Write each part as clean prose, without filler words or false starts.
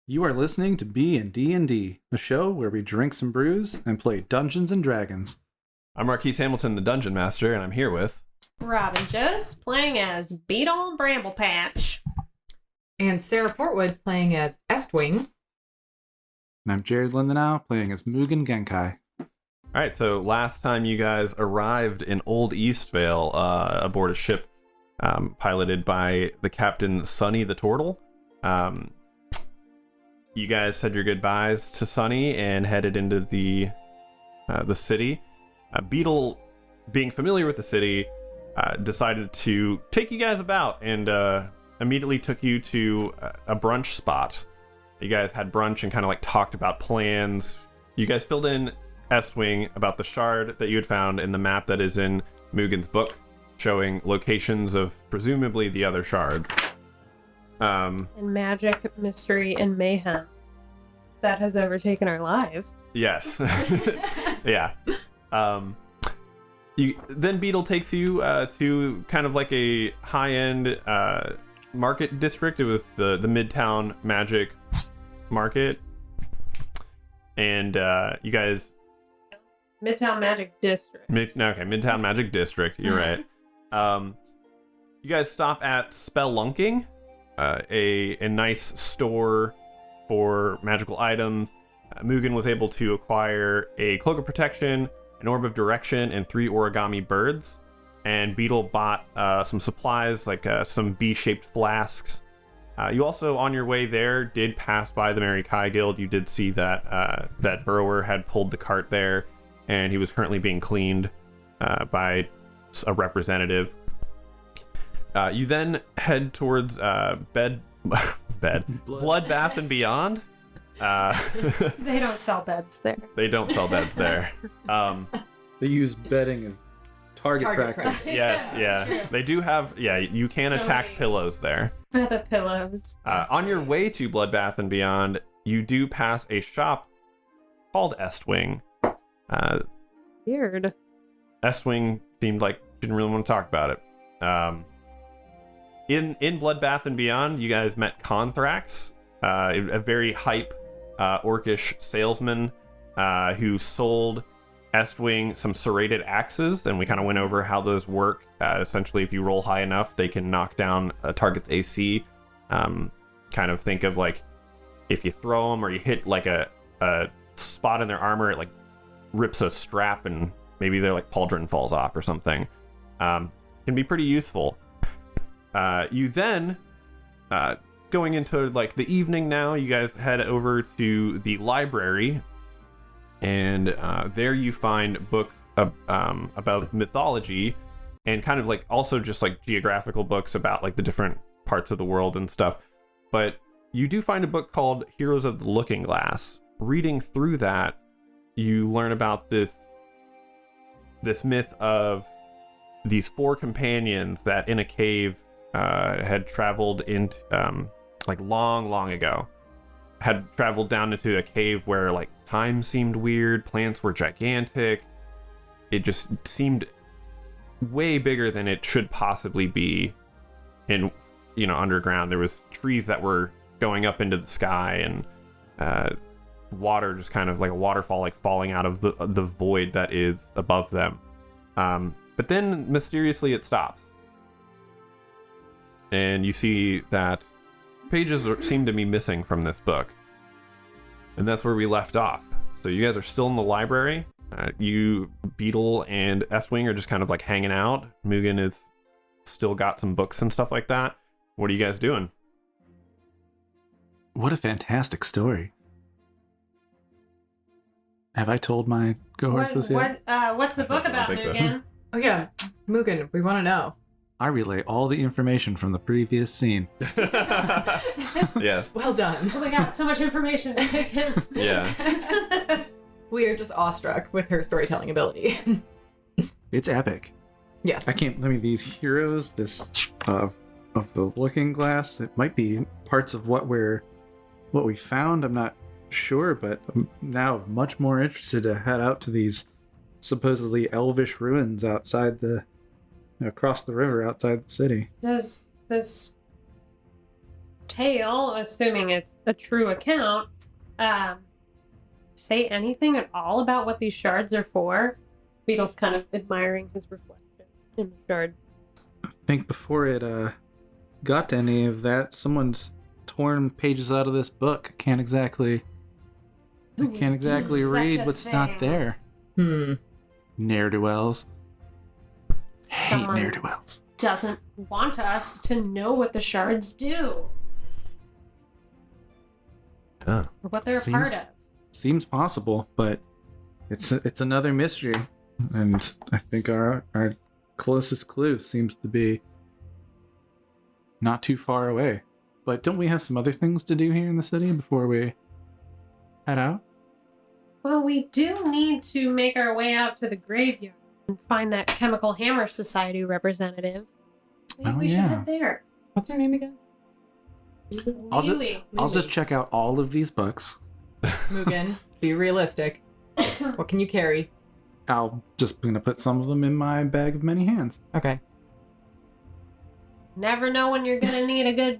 You are listening to BnDnD, a show where we drink some brews and play Dungeons and Dragons. I'm Marquise Hamilton, the Dungeon Master, and I'm here with... Robin Jost, playing as Beetle Bramble-Patch. And Sarah Portwood, playing as Estwing. And I'm Jared Lindenau, playing as Mugen Genkai. Alright, so last time you guys arrived in Old Eastvale aboard a ship piloted by the Captain Sunny the Turtle. You guys said your goodbyes to Sunny and headed into the city. Beetle, being familiar with the city, decided to take you guys about and immediately took you to a brunch spot. You guys had brunch and kind of like talked about plans. You guys filled in Estwing about the shard that you had found in the map that is in Mugen's book, showing locations of presumably the other shards. And magic, mystery, and mayhem that has overtaken our lives. Yes. Yeah. Then Beetle takes you to kind of like a high-end market district. It was the Midtown Magic Market. And you guys... Midtown Magic District. Midtown Magic District. You're right. You guys stop at Spelunking, a nice store for magical items. Mugen was able to acquire a cloak of protection, an orb of direction, and 3 origami birds. And Beetle bought some supplies, like some B-shaped flasks. You also, on your way there, did pass by the Mary Kai Guild. You did see that that Burrower had pulled the cart there, and he was currently being cleaned by a representative. You then head towards Blood Bath and Beyond. They don't sell beds there. They don't sell beds there. They use bedding as target practice. Yes, yeah. They do have, you can So attack many pillows there. Feather pillows. On your way to Blood Bath and Beyond, you do pass a shop called Estwing. Weird. Estwing seemed like she didn't really want to talk about it. In Blood Bath and Beyond, you guys met Conthrax, a very hype orcish salesman who sold Estwing some serrated axes, and we kind of went over how those work. Essentially, if you roll high enough, they can knock down a target's AC. Kind of think of like if you throw them or you hit like a spot in their armor, it like rips a strap and maybe their like pauldron falls off or something. Can be pretty useful. You then, going into like the evening now, you guys head over to the library, and there you find books about mythology and kind of like also just like geographical books about like the different parts of the world and stuff. But you do find a book called Heroes of the Looking Glass. Reading through that, you learn about this myth of these 4 companions that in a cave had traveled into like long ago, had traveled down into a cave where like time seemed weird, plants were gigantic. It just seemed way bigger than it should possibly be in, underground. There was trees that were going up into the sky, and water just kind of like a waterfall like falling out of the void that is above them. But then mysteriously it stops. And you see that pages seem to be missing from this book. And that's where we left off. So you guys are still in the library. You, Beetle, and Estwing are just kind of like hanging out. Mugen is still got some books and stuff like that. What are you guys doing? What a fantastic story. Have I told my cohorts this yet? What's the book about, think so. Mugen? Oh yeah, Mugen, we want to know. I relay all the information from the previous scene. Yes. Well done. Oh my god, so much information. Yeah. We are just awestruck with her storytelling ability. It's epic. Yes. These heroes, this of the Looking Glass, it might be parts of what we found. I'm not sure, but I'm now much more interested to head out to these supposedly elvish ruins outside across the river outside the city. Does tale, assuming it's a true account, say anything at all about what these shards are for? Beetle's kind of admiring his reflection in the shard. I think before it got to any of that, someone's torn pages out of this book. I can't exactly read what's not there. Ne'er-do-wells. Hate Someone ne'er-do-wells. doesn't want us to know what the shards do. Huh. Or what they're a part of. Seems possible, but it's another mystery, and I think our closest clue seems to be not too far away. But don't we have some other things to do here in the city before we head out? Well, we do need to make our way out to the graveyard and find that Chemical Hammer Society representative. Maybe we should head there. What's her name again? Lili. I'll just check out all of these books. Mugen, be realistic. What can you carry? I'll just gonna put some of them in my bag of many hands. Okay. Never know when you're gonna need a good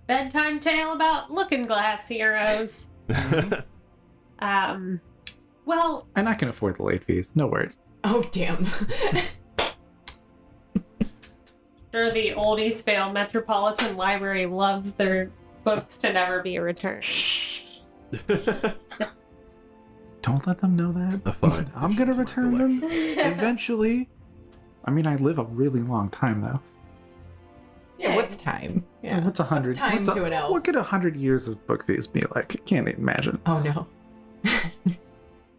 bedtime tale about looking glass heroes. Well, And I can afford the late fees. No worries. Oh, damn. sure the old Eastvale Metropolitan Library loves their books to never be returned. Shh. Don't let them know that. A fine I'm gonna return them collection. eventually. I mean, I live a really long time though. Yeah, what's time? Yeah. What's 100? What's time to an elf? What could 100 years of book fees be like? I can't imagine. Oh, no.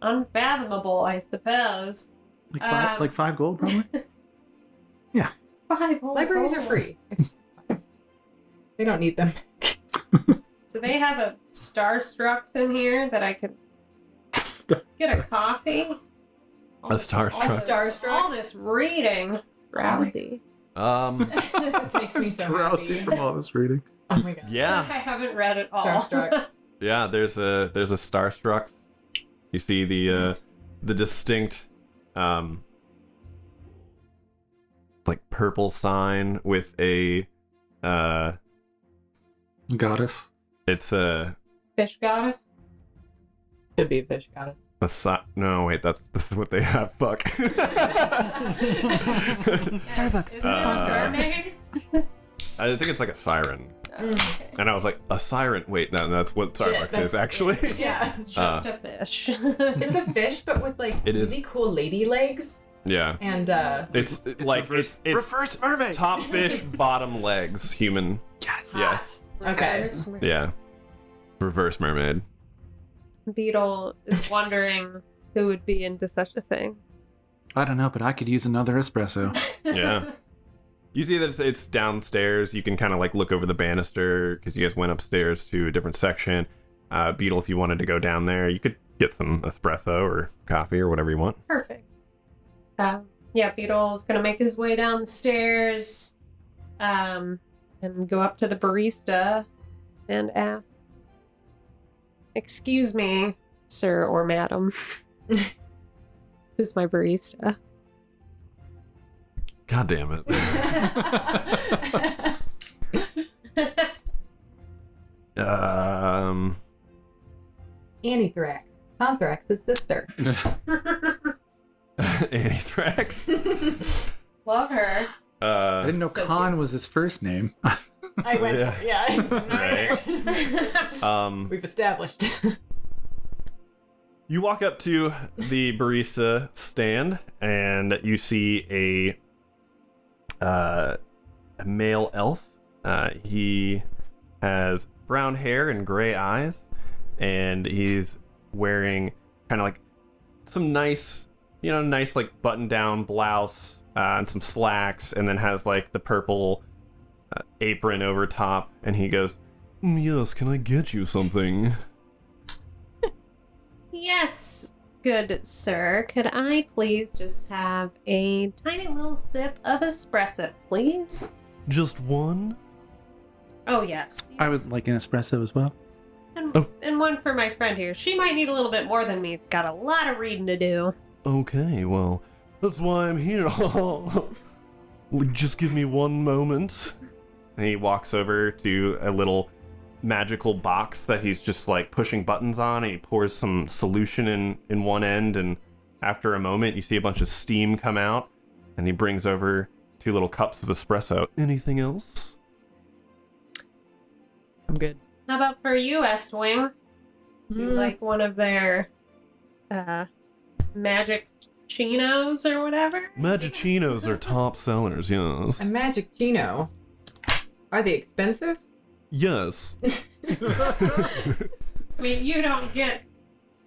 Unfathomable, I suppose. Like 5 gold, probably. Yeah. 5 whole Libraries are gold. free. It's fine. They don't need them. Do they have a Starstrucks in here that I could get a coffee? A Starstrucks. Starstrucks? All this reading. Drowsy. This makes me so Drowsy happy. from all this reading. Oh my god. I Yeah, haven't read it all. Starstruck. yeah. There's a Starstrucks. You see the distinct like purple sign with a Goddess. it's a Fish goddess. Could be a fish goddess. no wait, this is what they have. Fuck. Starbucks, Is please it sponsor a us. mermaid? I think it's like a siren, Okay. and I was like, a siren. Wait, no, that's what Starbucks is that's- actually. Yeah. It's just a fish. It's a fish, but with like It is. really cool lady legs. Yeah, And it's like it's reverse mermaid. top fish, bottom legs, human. Yes. Yes. okay. Yeah. Reverse mermaid. Beetle is wondering who would be into such a thing. I don't know, but I could use another espresso. Yeah. You see that it's downstairs. You can kind of like look over the banister because you guys went upstairs to a different section. Beetle, if you wanted to go down there, you could get some espresso or coffee or whatever you want. Perfect. Yeah, Beetle's gonna make his way down the stairs, and go up to the barista and ask, "Excuse me, sir or madam, who's my barista?" God damn it. Anthrax. Anthrax's sister. Anthrax. Love her. I didn't know So Khan was his first name. I went Yeah. for yeah. Right. We've established. You walk up to the barista stand and you see a male elf. He has brown hair and gray eyes, and he's wearing kind of like some nice like button-down blouse and some slacks, and then has like the purple apron over top. And he goes, "Yes, can I get you something?" Yes, good sir. Could I please just have a tiny little sip of espresso, please? Just one? Oh, yes. I would like an espresso as well. And one for my friend here. She might need a little bit more than me. Got a lot of reading to do. Okay, well, that's why I'm here. Just give me one moment. and he walks over to a little magical box that he's just like pushing buttons on, and he pours some solution in one end, and after a moment you see a bunch of steam come out, and he brings over 2 little cups of espresso. Anything else? I'm good. How about for you, Estwing? Do you like one of their magic chinos or whatever? Magicinos are top sellers, yes. A magic Gino. Are they expensive? Yes. I mean, you don't get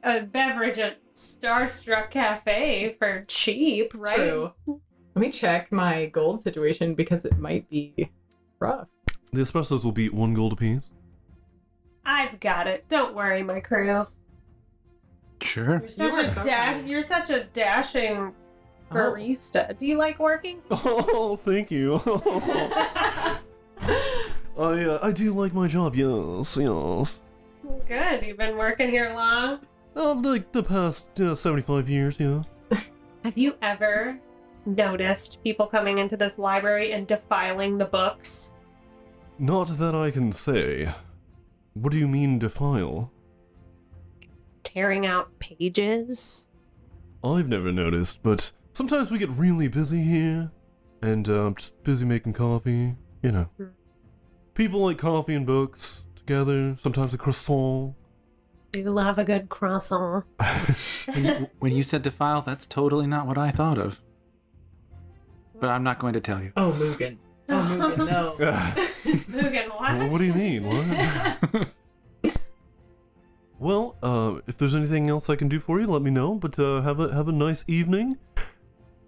a beverage at Starstruck Cafe for cheap, right? True. Let me check my gold situation because it might be rough. The espressos will be 1 gold apiece. I've got it. Don't worry, my crew. Sure. You're such a dashing barista. Do you like working? Oh, thank you. I do like my job, yes. Good. You've been working here long? Like the past 75 years, yeah. Have you ever noticed people coming into this library and defiling the books? Not that I can say. What do you mean defile? Tearing out pages? I've never noticed, but sometimes we get really busy here, and just busy making coffee, People like coffee and books together, sometimes a croissant. Do love a good croissant. When you said defile, that's totally not what I thought of. But I'm not going to tell you. Oh, Mugen. Oh, Mugen, no. Mugen, what? What do you mean? What? Well, if there's anything else I can do for you, let me know. But have a nice evening.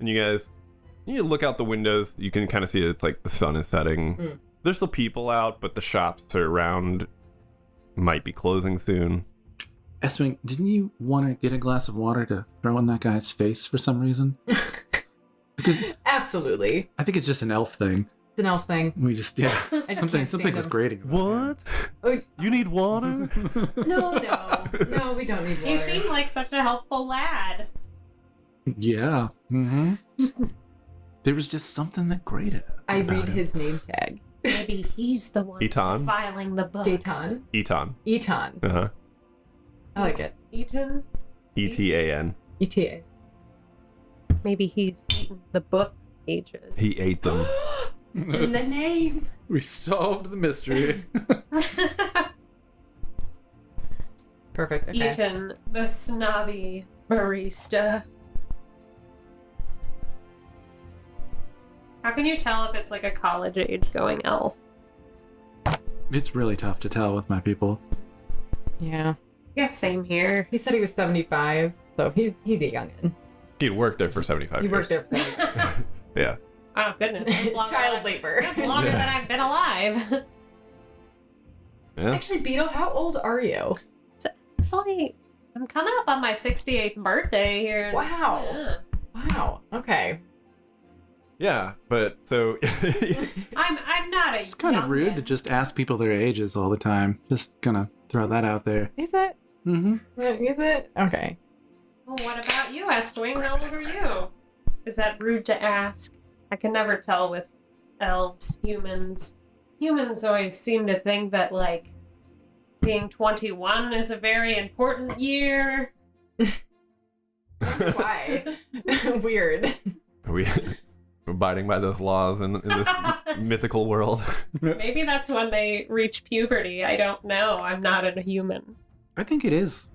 And you look out the windows. You can kind of see it's like the sun is setting. There's still people out, but the shops around might be closing soon. Estwing, didn't you want to get a glass of water to throw in that guy's face for some reason? Because Absolutely. I think it's just an elf thing. It's an elf thing. We just, I just can't something stand was him. grating about What? You need water? No, we don't need water. You seem like such a helpful lad. him. Yeah. Mm-hmm. There was just something that grated I about read him. his name tag. Maybe he's the one Eton? defiling the books. Gaetan. Eton. Eton. Uh-huh. I like it. Eton? ETAN. ETA. Maybe he's eaten the book pages. He ate them. It's in the name. We solved the mystery. Perfect. Okay. Eton, the snobby barista. How can you tell if it's like a college age going elf? It's really tough to tell with my people. Yeah. I guess same here. He said he was 75, so he's a youngin. He'd worked there for 75 He years. worked there for 75 years. Yeah. Oh goodness, that's longer Child than labor. That's longer than I've been alive. Yeah. Actually, Beetle, how old are you? Actually, I'm coming up on my 68th birthday here. Wow. Yeah. Wow. Okay. Yeah, but so I'm not a. It's kind of rude to youngin. just ask people their ages all the time. Just gonna throw that out there. Is it? Mm-hmm. Is it? Okay. Well, what about you, Estwing? How old are you? Is that rude to ask? I can never tell with elves, humans. Humans always seem to think that, like, being 21 is a very important year. Why? Weird. are we abiding by those laws in this mythical world? Maybe that's when they reach puberty. I don't know. I'm not a human. I think it is.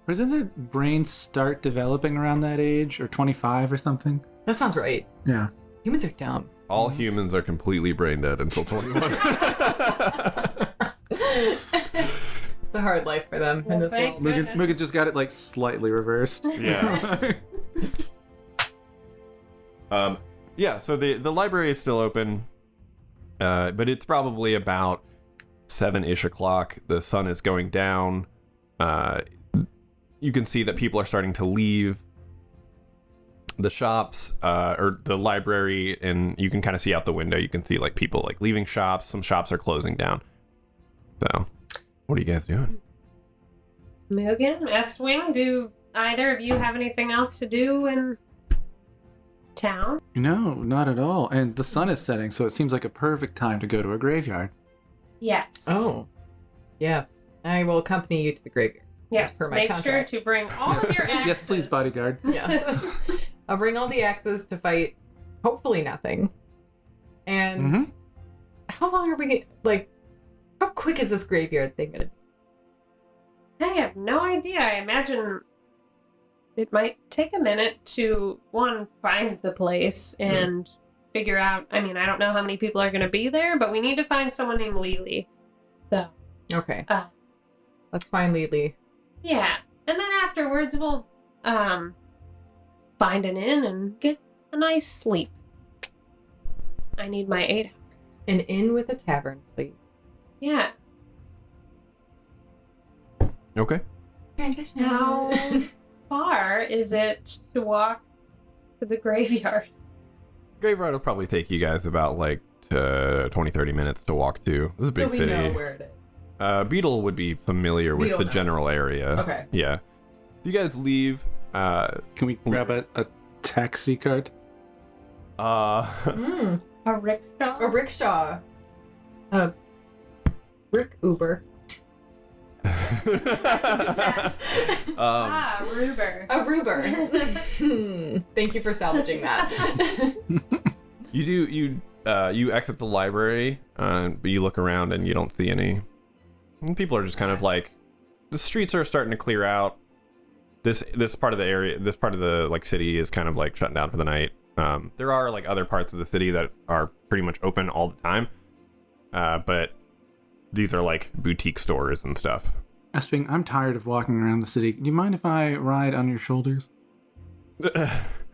Or doesn't the brain start developing around that age, or 25 or something? That sounds right. Yeah. Humans are dumb. All humans are completely brain dead until 21. It's a hard life for them in Well, this thank world. goodness. Mugen just got it like slightly reversed. Yeah. Yeah, so the library is still open, but it's probably about 7-ish o'clock. The sun is going down. You can see that people are starting to leave the shops or the library, and you can kind of see out the window. You can see like people like leaving shops. Some shops are closing down. So, what are you guys doing? Mugen, Estwing, do either of you have anything else to do in town? No, not at all. And the sun is setting, so it seems like a perfect time to go to a graveyard. Yes. Oh, yes. I will accompany you to the graveyard. Yes. per my Make contract. sure to bring all of your axes. Yes, please, bodyguard. Yes. I'll bring all the axes to fight, hopefully nothing. And how long are we, like, how quick is this graveyard thing gonna be? I have no idea. I imagine it might take a minute to, one, find the place and figure out. I mean, I don't know how many people are going to be there, but we need to find someone named Lili. So. Okay. Let's find Lili. Yeah. And then afterwards, we'll find an inn and get a nice sleep. I need my 8 hours. An inn with a tavern, please. Yeah. Okay. Transition. How far is it to walk to the graveyard? Graveyard will probably take you guys about like 20-30 minutes to walk to. This is a big so we city. know where it is. Beetle would be familiar with Beetle the knows. general area. Okay. Yeah. You guys leave. Can we grab a taxi card? Mm, A rickshaw? a rickshaw. A Rick Uber. Ruber. A Ruber. Thank you for salvaging that. You exit the library, but you look around and you don't see any. And people are just kind of like, the streets are starting to clear out. This part of the area, this part of the like city is kind of like shutting down for the night. There are like other parts of the city that are pretty much open all the time, but these are like boutique stores and stuff. Esping, I'm tired of walking around the city. Do you mind if I ride on your shoulders?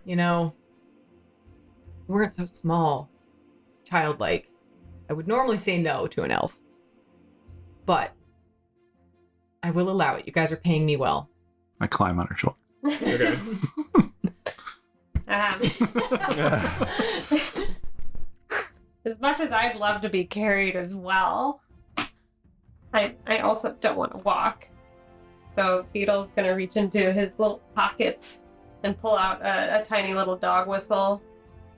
You know, you weren't so small, childlike. I would normally say no to an elf, but I will allow it. You guys are paying me well. I climb on her shoulder. Okay. As much as I'd love to be carried as well, I also don't want to walk. So Beetle's going to reach into his little pockets and pull out a tiny little dog whistle,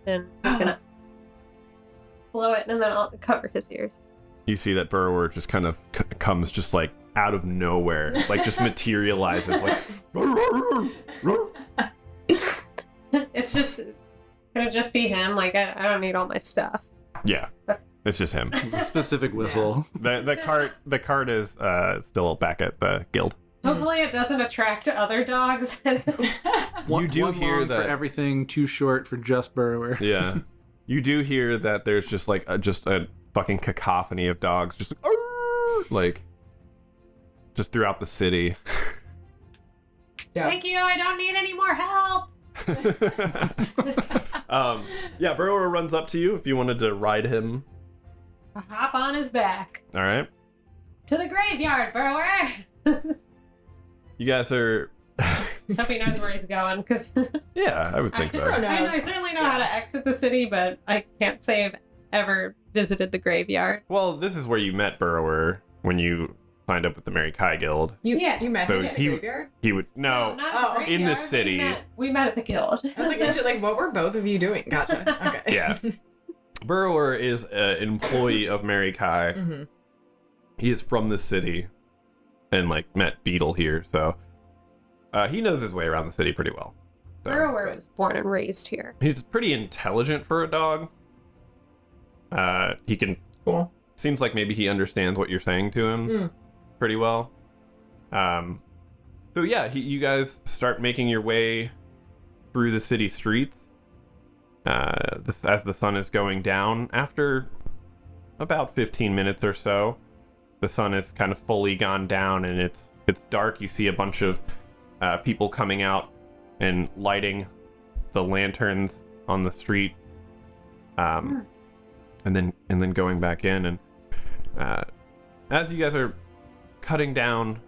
and he's going to blow it, and then I'll cover his ears. You see that Burrower just kind of comes just like out of nowhere, like just materializes like. It's just going to just be him. Like, I don't need all my stuff. Yeah, it's just him. It's a specific whistle. The cart is still back at the guild. Hopefully it doesn't attract other dogs. You do hear long that for everything, too short for just Burrower. Yeah, you do hear that there's just like a fucking cacophony of dogs, just like just throughout the city. Yeah. Thank you, I don't need any more help. Yeah, Burrower runs up to you if you wanted to ride him. I hop on his back. All right, To the graveyard, Burrower! you guys are. So he knows where he's going, because Yeah, I would think so. I certainly know how to exit the city, but I can't say I've ever visited the graveyard. Well, this is where you met Burrower when you signed up with the Mary Kai Guild. You met So him at the he- graveyard? He would no. not at the Oh. In the graveyard. city. We met at the guild. I was like, legit, what were both of you doing? Gotcha. Okay. Yeah. Burrower is an employee of Mary Kai. Mm-hmm. He is from the city and like met Beetle here, so he knows his way around the city pretty well. So, Burrower was born and raised here. he's pretty intelligent for a dog. He can Cool. seems like maybe he understands what you're saying to him pretty well. So yeah, you guys start making your way through the city streets as the sun is going down. After about 15 minutes or so, the sun is kind of fully gone down and it's dark. You see a bunch of people coming out and lighting the lanterns on the street, and then going back in. And as you guys are cutting down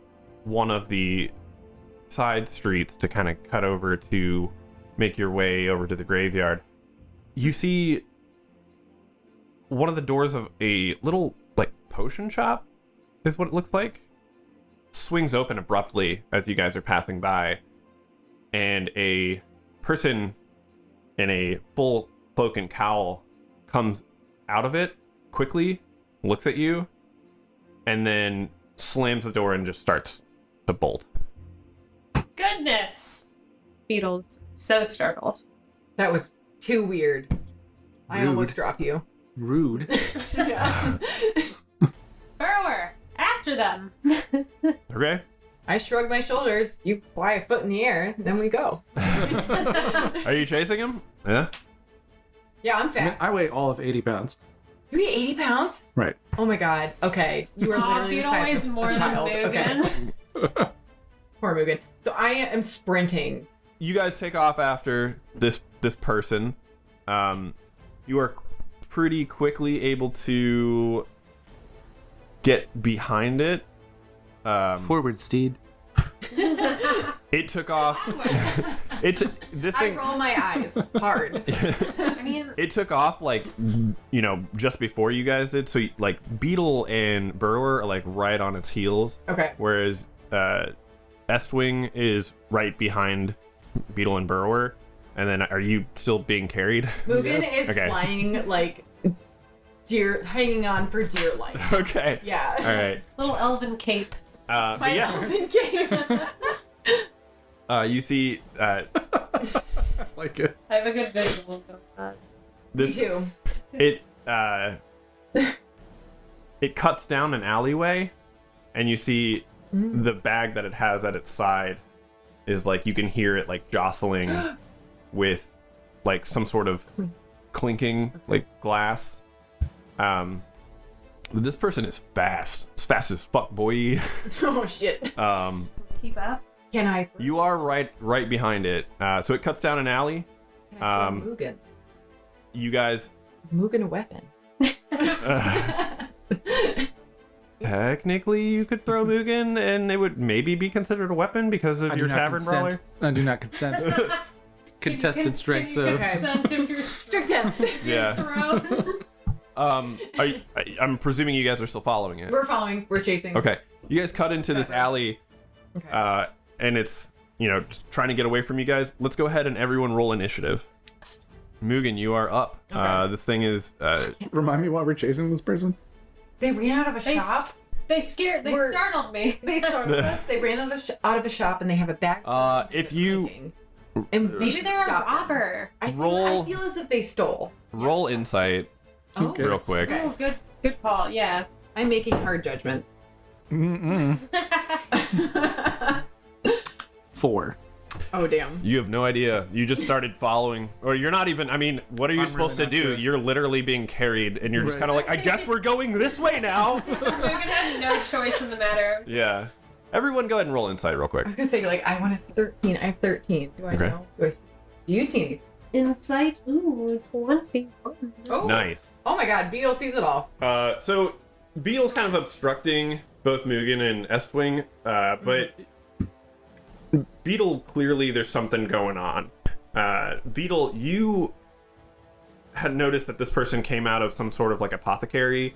one of the side streets to kind of cut over to make your way over to the graveyard, you see one of the doors of a little like potion shop is what it looks like, swings open abruptly as you guys are passing by, and a person in a full cloak and cowl comes out of it quickly, looks at you, and then slams the door and just starts to bolt. Goodness! Beetle's so startled. That was too weird. I Rude. almost drop you. Rude. Yeah. Burrower, after them. Okay. I shrug my shoulders. You fly a foot in the air, then we go. Are you chasing him? Yeah. Yeah, I'm I, mean, fast. I weigh all of 80 pounds. You weigh 80 pounds? Right. Oh my god. Okay. You are literally the Beetle size weighs of more a than child. Mugen. Okay. Poor Mugen. So I am sprinting. You guys take off after this person. You are pretty quickly able to get behind it. Forward, steed. It took off. This I thing. roll my eyes hard. I mean, It took off like, just before you guys did. So like Beetle and Burrower are like right on its heels, Okay. whereas Estwing is right behind Beetle and Burrower. And then are you still being carried? Mugen Yes. is Okay. flying like deer, hanging on for dear life. Okay. Yeah. All right. little elven cape. But My yeah, elven cave. you see Like it. I have a good visual of that. Me this. too. It it cuts down an alleyway, and you see the bag that it has at its side is like you can hear it like jostling with like some sort of clinking like glass. This person is fast. It's fast as fuck, boy. Oh shit. Keep up. Can I? You are right behind it. So it cuts down an alley. Can I throw Mugen? You guys Is Mugen a weapon? technically you could throw Mugen and it would maybe be considered a weapon because of I do your not tavern consent. brawler. I do not consent. Contested strength Can you of. consent if you're Strict test. Yeah. thrown? I'm presuming you guys are still following it. We're following. We're chasing. Okay. You guys cut into this alley, Okay. and it's, just trying to get away from you guys. Let's go ahead and everyone roll initiative. Mugen, you are up. Okay. This thing is, Remind me why we're chasing this person? They ran out of a They shop. They We're- startled me. They startled us. They ran out of a shop, and they have a bag. if you and we Maybe should they were a stop them. robber. I Roll- feel as if they stole. roll insight Oh, Okay. real quick. Okay. Oh, good call. Yeah. I'm making hard judgments. Mm-mm. 4. Oh damn. You have no idea. You just started following, or you're not even. I mean, what are you I'm supposed really to not do? sure. You're literally being carried, and you're just Right. kind of like, I guess we're going this way now. We're gonna have no choice in the matter. Yeah. Everyone, go ahead and roll insight real quick. I was gonna say like I want to see 13. I have 13. Do I Okay. know? Do you see anything? Insight. Ooh, 20. Oh. Nice. Oh my God. Beetle sees it all. So Beetle's kind of obstructing both Mugen and Estwing, but Beetle, clearly there's something going on. Beetle, you had noticed that this person came out of some sort of like apothecary.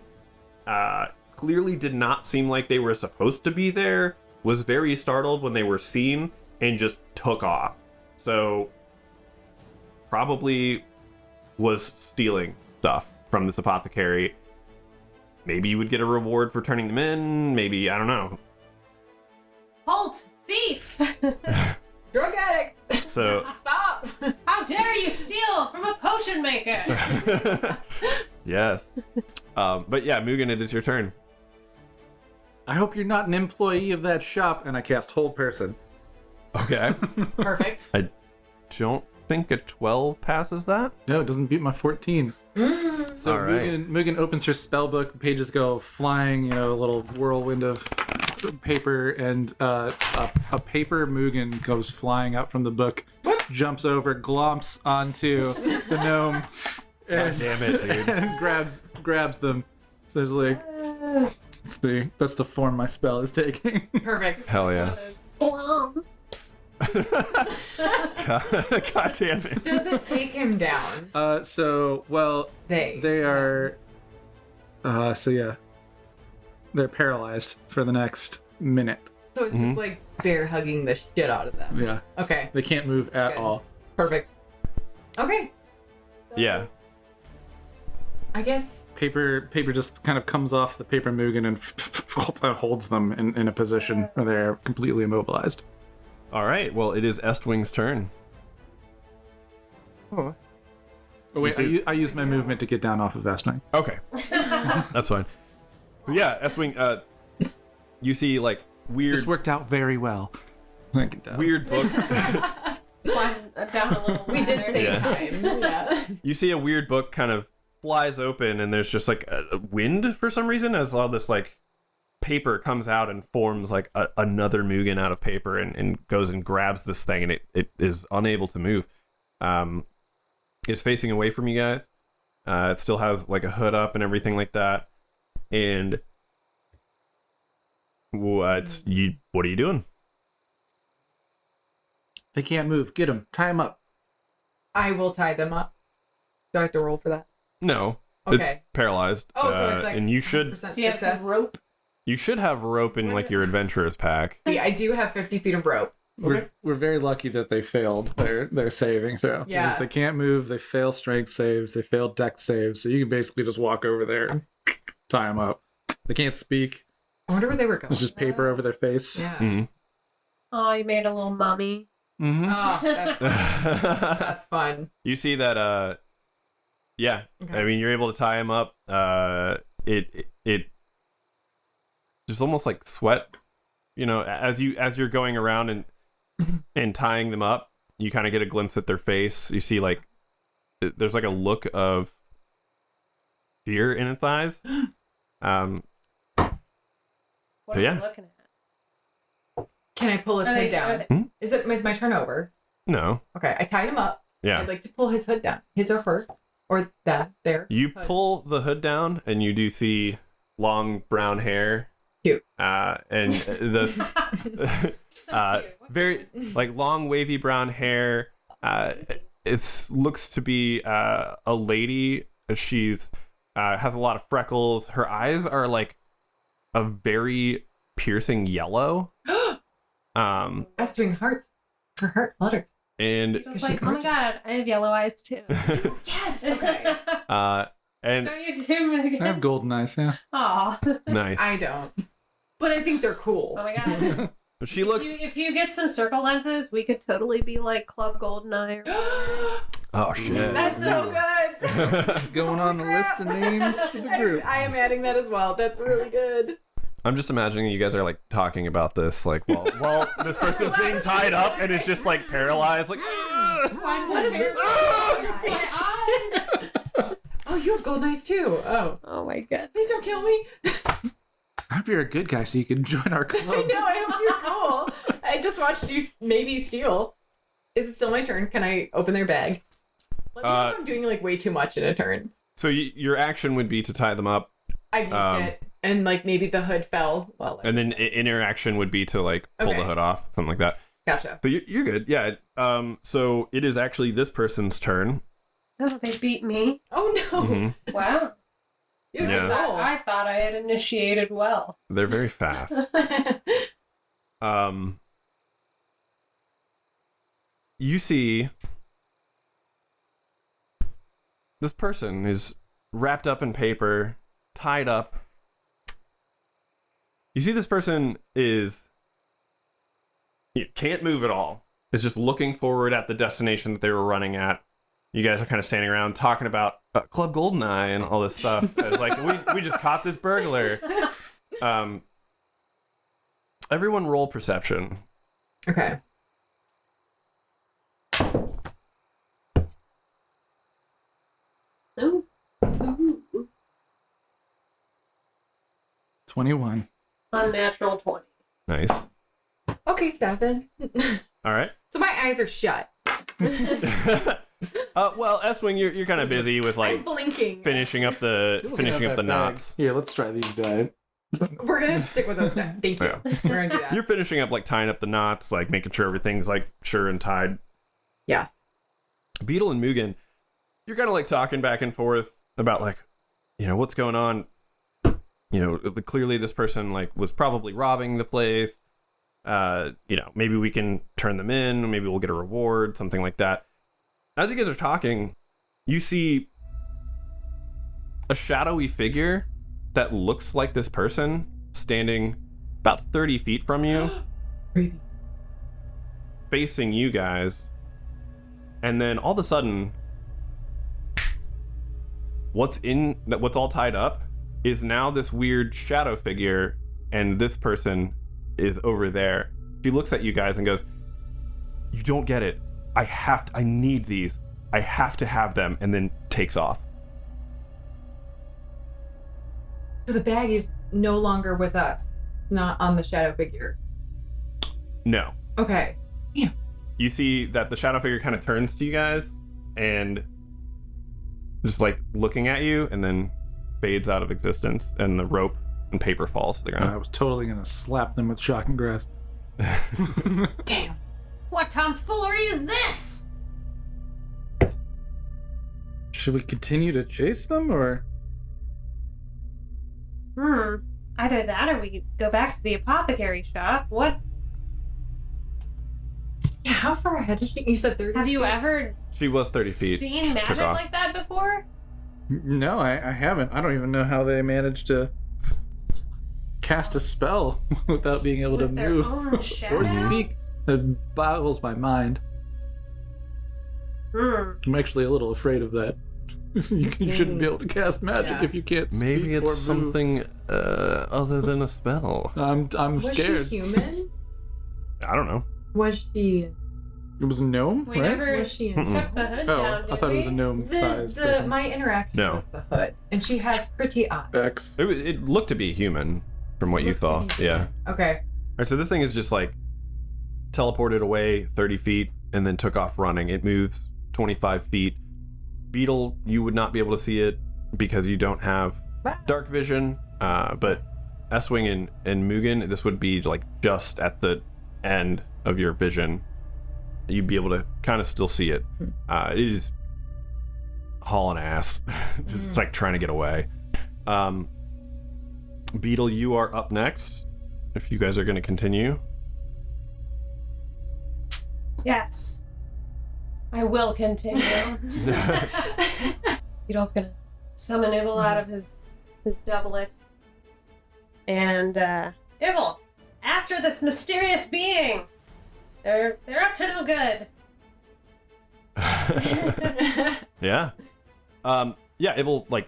Clearly did not seem like they were supposed to be there. Was very startled when they were seen and just took off. So probably was stealing stuff from this apothecary. Maybe you would get a reward for turning them in. Maybe, I don't know. Halt! Thief! Drug addict. So, Stop. How dare you steal from a potion maker? yes. But yeah, Mugen, it is your turn. I hope you're not an employee of that shop. And I cast Hold Person. Okay. Perfect. I don't think a 12 passes that. No, it doesn't beat my 14. So All right. Mugen opens her spell book. The pages go flying, a little whirlwind of paper, and a paper Mugen goes flying out from the book, jumps over, glomps onto the gnome, God and, damn it, dude. and grabs them. So there's like, that's the form my spell is taking. Perfect. Hell yeah. Glumps. God damn it. Does it take him down? They are, they're paralyzed for the next minute. So it's just like bear hugging the shit out of them. Yeah, Okay. they can't move That's at good. all. Perfect. Okay. Yeah. I guess. Paper just kind of comes off the paper Mugen and holds them in a position where they're completely immobilized. All right. Well, it is Estwing's turn. Oh wait, I use my movement to get down off of Vestmine. Okay. That's fine. So yeah, Estwing, you see like weird This worked out very well. I can tell. weird book. Climb down a little. We did ladder. save Yeah. time. Yeah. You see a weird book kind of flies open, and there's just like a wind for some reason as all this like paper comes out and forms like another Mugen out of paper and goes and grabs this thing, and it is unable to move. It's facing away from you guys. It still has like a hood up and everything like that. And what are you doing? They can't move. Get them. Tie them up. I will tie them up. Do I have to roll for that? No, Okay. it's paralyzed. Oh, so it's like and you should 100% Do you have success. some rope? have rope in like your adventurer's pack. Yeah, I do have 50 feet of rope. We're very lucky that they failed their saving throw. Yeah. Because they can't move. They fail strength saves. They fail dex saves. So you can basically just walk over there and tie them up. They can't speak. I wonder where they were going. There's just paper over their face. Yeah. Mhm. Oh, you made a little mummy. Mm-hmm. Oh, that's fun. That's fun. You see that yeah, Okay. I mean you're able to tie him up. It there's almost like sweat, as you're going around and tying them up, you kind of get a glimpse at their face. You see like there's like a look of fear in its eyes. What are Yeah. you looking at? Can I pull its Are hood they- down? are they- Is my turn over? No. Okay, I tied him up. Yeah. I'd like to pull his hood down. His or her. Or that. There. You hood. pull the hood down and you do see long brown hair. Cute. And the So cute. What very like long wavy brown hair. It looks to be a lady. She's has a lot of freckles. Her eyes are like a very piercing yellow. That's doing hearts. Her heart flutters. And It's She's like, oh my gorgeous. god, I have yellow eyes too. Yes. Okay. and Don't you do, Megan? I have golden eyes, yeah. Aw. nice. I don't. But I think they're cool. Oh my god. But she looks. If you get some circle lenses, we could totally be like Club Goldeneye. Oh shit. That's so good. It's going on the list of names for the group. I am adding that as well. That's really good. I'm just imagining you guys are like talking about this, like while this person's being tied up and is just like paralyzed, like. What if my eyes? Oh, you have golden eyes too. Oh. Oh my god. Please don't kill me. I hope you're a good guy so you can join our I club. know, I hope you're cool. I just watched you maybe steal. Is it still my turn? Can I open their bag? Let me know if I'm doing like way too much in a turn. So your action would be to tie them up, I've used it. And like maybe the hood fell. Well, and then interaction would be to like pull the Okay. hood off, something like that. gotcha. So you're good, yeah. So it is actually this person's turn. Oh, they beat me. Oh no. Mhm. Wow. You Yeah. I thought I had initiated well. They're very fast. You see this person is wrapped up in paper, tied up. You see this person can't move at all. Is just looking forward at the destination that they were running at. You guys are kind of standing around talking about Club Goldeneye and all this stuff. It's like we just caught this burglar. Everyone roll perception. Okay. Ooh. Ooh. 21. Unnatural 20. Nice. Okay, 7. All right. So my eyes are shut. Well, S-Wing, you're kind of busy with like I'm blinking. finishing up You're looking at that bag. knots. Here, let's try these guys. We're gonna stick with those now. Thank you. Yeah. We're gonna do that. You're finishing up like tying up the knots, like making sure everything's like sure and tied. Yes. Beetle and Mugen, you're kind of like talking back and forth about like, what's going on. Clearly this person like was probably robbing the place. Maybe we can turn them in, maybe we'll get a reward, something like that. as you guys are talking, you see a shadowy figure that looks like this person standing about 30 feet from you, Creepy. facing you guys. And then all of a sudden, what's all tied up is now this weird shadow figure, and this person is over there. She looks at you guys and goes, "You don't get it. I need these. I have to have them," and then takes off. So the bag is no longer with us. It's not on the shadow figure. No. Okay. Damn. You see that the shadow figure kind of turns to you guys and just like looking at you, and then fades out of existence, and the rope and paper falls to the I ground. was totally gonna slap them with shocking grasp. Damn. What tomfoolery is this? Should we continue to chase them, or? Either that or we could go back to the apothecary shop. What? Yeah, how far ahead is she? You said 30 Have you feet? ever She was 30 feet. seen Took magic off. like that before? No, I haven't. I don't even know how they managed to cast a spell without being able to With their move own or shadow? speak. It boggles my mind. I'm actually a little afraid of that. You shouldn't be able to cast magic Yeah. if you can't speak Maybe or it's move. something other than a spell. I'm Was scared. she human? I don't know. Was she? It was a gnome, We right? never Was she? Mm-mm. took the hood Oh, down, I did thought it was a we? gnome-sized person. My interaction No. was the hood, and she has pretty eyes. X. It looked to be human from what you Looked to saw. be Yeah. human. Okay. Alright, so this thing is just like teleported away 30 feet and then took off running. It moves 25 feet. Beetle, you would not be able to see it because you don't have dark vision. But S-Wing and Mugen, this would be like just at the end of your vision. You'd be able to kind of still see it. It is hauling ass, just like trying to get away. Beetle, you are up next. If you guys are going to continue. Yes. I will continue. Beetle's gonna summon Ibble out of his doublet. And, Ibble, after this mysterious being! They're up to no good. Yeah. Yeah, it will like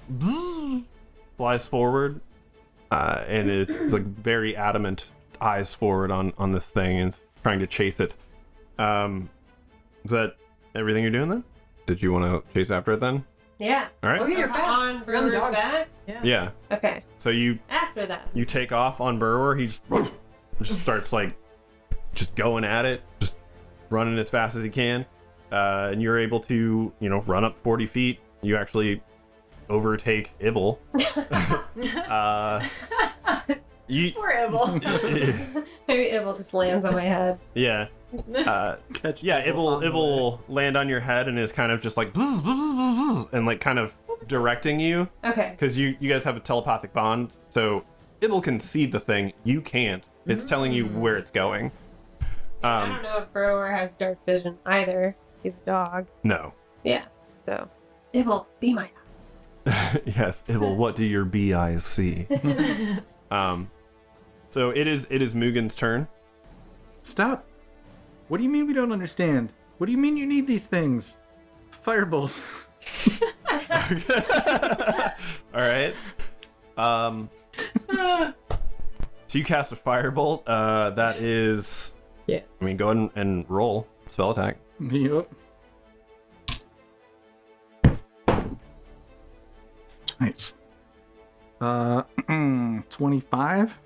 flies forward and is like very adamant, eyes forward on this thing and is trying to chase it. Is that everything you're doing then? Did you want to chase after it then? Yeah. All right. Okay, you're fast. On You're on the Brewer's dog. back? Yeah. Okay. So you After that. take off on Burrower. He just starts like just going at it, just running as fast as he can, and you're able to run up 40 feet. You actually overtake Ibble. Poor Ibble. Maybe Ibble just lands on my head. Yeah. Catch Yeah, people on the Ibble will land on your head and is kind of just like and like kind of directing you Okay. because you guys have a telepathic bond. So Ibble can see the thing, you can't. It's telling you where it's going. I don't know if Brewer has dark vision either. He's a dog. No. Yeah. So, Ibble, be my Yes, Ibble, what do your bee eyes see? So it is Mugen's turn. Stop. What do you mean we don't understand? What do you mean you need these things? Fireballs. All right. So you cast a firebolt. That is. Yeah. I mean, go ahead and roll spell attack. Yep. Nice. 25?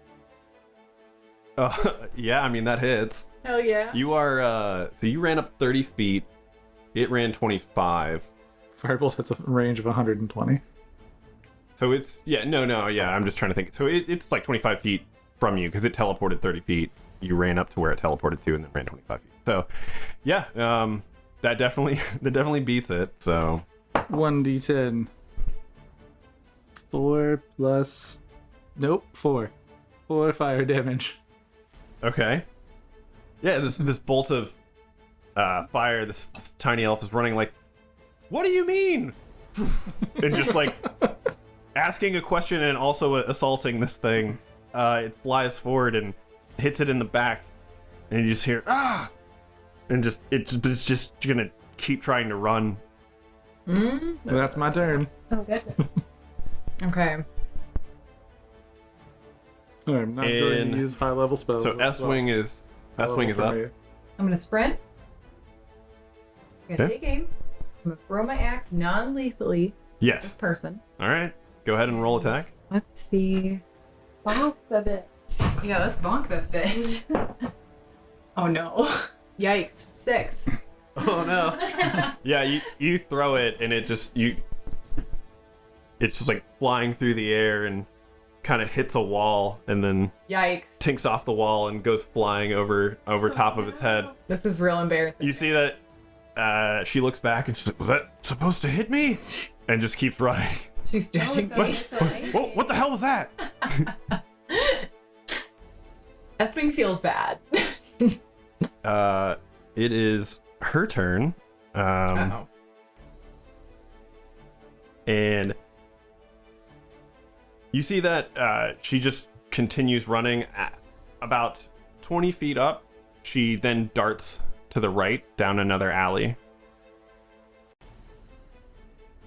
Yeah, I mean that hits. Hell yeah. You are. So you ran up 30 feet. It ran 25. Firebolt has a range of 120. So it's yeah. I'm just trying to think. So it's like 25 feet from you because it teleported 30 feet. You ran up to where it teleported to and then ran 25 feet. So yeah, that definitely beats it. So 1d10. 4 plus... Nope, 4. 4 fire damage. okay. Yeah, this bolt of fire. This tiny elf is running like what do you mean? And just like asking a question and also assaulting this thing. It flies forward and hits it in the back, and you just hear ah, and it's just gonna keep trying to run. That's my turn. Oh goodness. Okay. I'm not going And to use high level spells. So S-Wing is High S-Wing is level up. for me. I'm gonna sprint. I'm gonna Okay. take aim. I'm gonna throw my axe non-lethally at this Yes. person. All right. Go ahead and roll attack. Let's see. Bonk the bitch. Yeah, let's bonk this bitch. Oh no. Yikes. 6. Oh no. Yeah, you throw it and it's just like flying through the air and kind of hits a wall and then Yikes. tinks off the wall and goes flying over top of its head. This is real embarrassing. You see that she looks back and she's like, was that supposed to hit me? And just keeps running. She's No, judging it's me. okay, it's okay. Whoa, what the hell was that? S-Wing feels bad. It is her turn. Uh-oh. And you see that she just continues running about 20 feet up. She then darts to the right down another alley.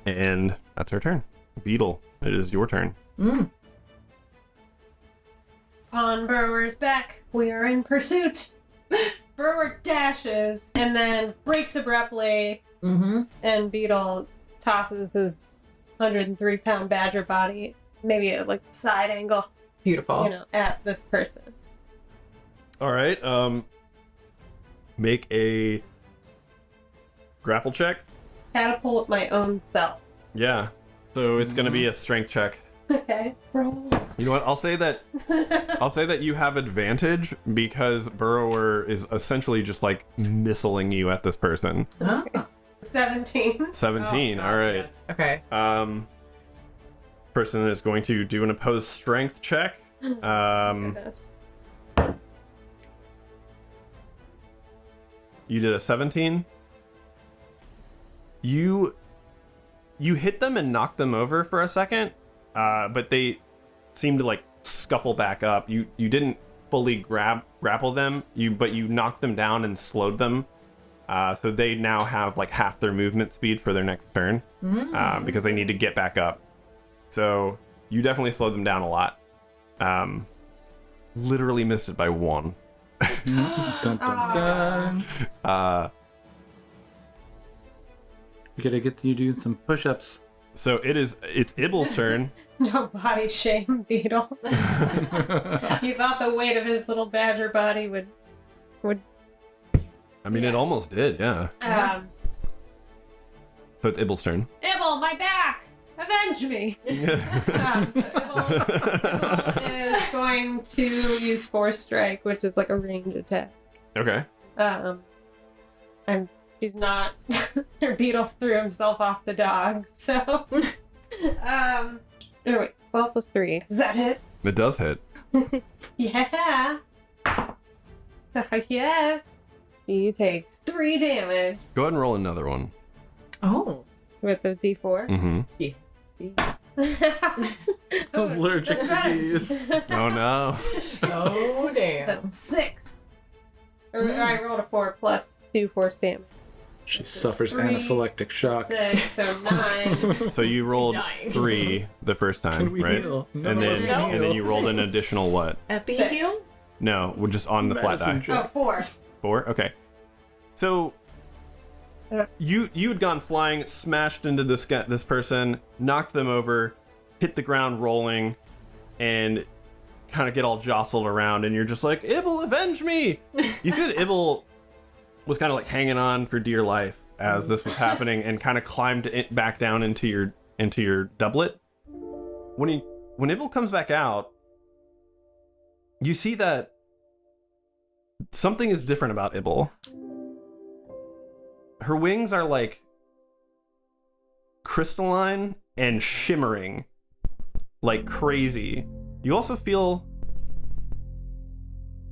And that's her turn. Beetle, it is your turn. Upon Burrower's back, we are in pursuit. Burrower dashes and then breaks abruptly, and Beetle tosses his 103-pound badger body, maybe at like side angle, Beautiful. at this person. All right. Make a grapple check. Catapult my own self. Yeah. So it's going to be a strength check. Okay. Roll. You know what? I'll say that you have advantage because Burrower is essentially just like missiling you at this person. Huh? 17. 17. Oh, all right. yes. Okay. Person is going to do an opposed strength check. Goodness. You did a 17. You hit them and knocked them over for a second, but they seemed to like scuffle back up. You didn't fully grapple them, but you knocked them down and slowed them. So they now have like half their movement speed for their next turn because they need to get back up. So you definitely slowed them down a lot. Literally missed it by 1. Dun, dun, dun. We gotta get you doing some push-ups. So it's Ibble's turn. No body shame, Beetle. He thought the weight of his little badger body would. I mean, it almost did, yeah. So it's Ibble's turn. Ibble, my back! Avenge me! So Ibble is going to use Force Strike, which is like a range attack. Okay. And she's not. Her Beetle threw himself off the dog, so. Oh, wait, 12 plus 3. Does that hit? It does hit. Yeah! Yeah! He takes 3 damage Go ahead and roll another one. Oh. with the d4. Mm-hmm. I'm allergic that's to better. these. Oh no. Oh, damn. That's 6. Or I rolled a 4 plus 2 force damage. She suffers 3, anaphylactic shock. 6, so 9. So you rolled dying. 3 the first time, Can we right? heal? And None of us then can and then heal. you rolled an additional what? Epi 6. heal? No, we're just on the flat Medicine die. check. Oh, 4. 4? Okay. So you had gone flying, smashed into this person, knocked them over, hit the ground rolling, and kind of get all jostled around, and you're just like, Ibble, avenge me! You see that Ibble was kind of like hanging on for dear life as this was happening, and kind of climbed it back down into your doublet. When Ibble comes back out, you see that something is different about Ibble. Her wings are like crystalline and shimmering like crazy. You also feel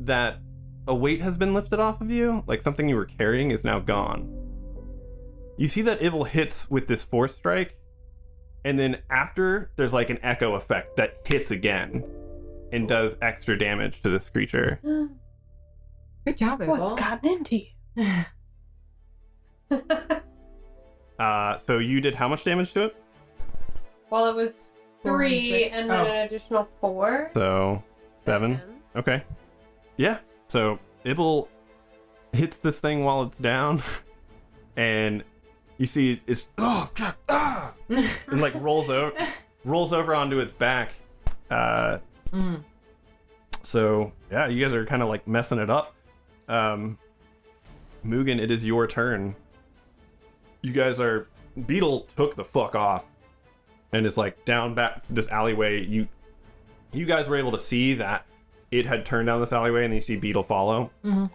that a weight has been lifted off of you, like something you were carrying is now gone. You see that Ibble hits with this force strike, and then after, there's like an echo effect that hits again and does extra damage to this creature. Good job, What's Abel. gotten into you? So you did how much damage to it? Well, it was 4 and 3 6. and then Oh. an additional 4. So 7. Okay. Yeah. So Ibble hits this thing while it's down, and you see it's and like rolls over onto its back. So yeah, you guys are kind of like messing it up. Mugen, it is your turn. You guys are Beetle took the fuck off and is like down back this alleyway. You guys were able to see that it had turned down this alleyway, and then you see Beetle follow. So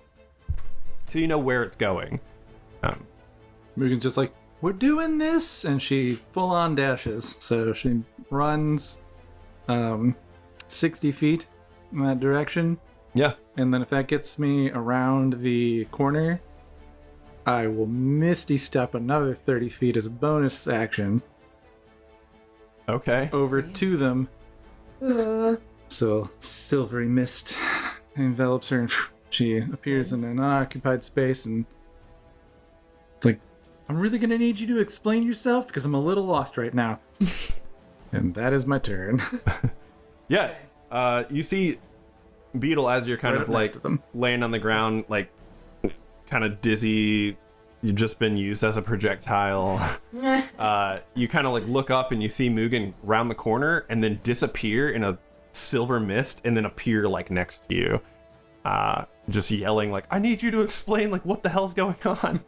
you know where it's going. Mugen's just like, we're doing this, and she full on dashes. So she runs 60 feet in that direction, Yeah. and then if that gets me around the corner, I will Misty Step another 30 feet as a bonus action Okay. over to them. Ooh. So silvery mist envelops her, and she appears in an unoccupied space, and it's like, I'm really gonna need you to explain yourself because I'm a little lost right now. And that is my turn. Yeah. You see Beetle as you're kind Right of up next like to them. laying on the ground, like kind of dizzy. You've just been used as a projectile. You kind of like look up and you see Mugen round the corner and then disappear in a silver mist and then appear like next to you. Just yelling like, I need you to explain like what the hell's going on.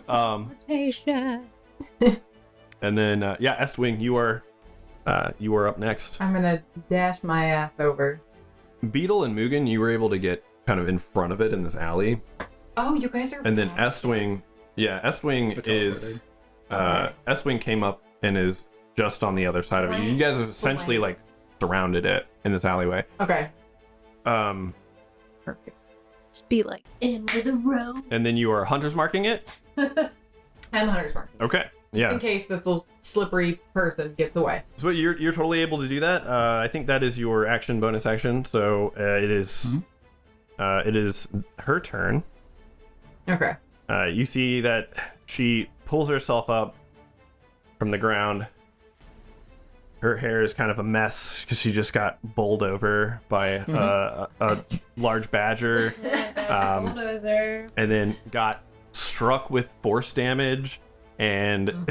Rotation. And then Estwing, you are up next. I'm gonna dash my ass over. Beetle and Mugen, you were able to get kind of in front of it in this alley. Oh, you guys are. And then fast. Estwing is Estwing came up and is just on the other side of it. You guys have essentially like surrounded it in this alleyway. Okay. Perfect. Just be like, into the road. And then you are hunters marking it. I'm hunter's mark. Okay. Just in case this little slippery person gets away. So you're totally able to do that. I think that is your action bonus action. So it is her turn. Okay. You see that she pulls herself up from the ground. Her hair is kind of a mess because she just got bowled over by a large badger, Bulldozer. and then got struck with force damage and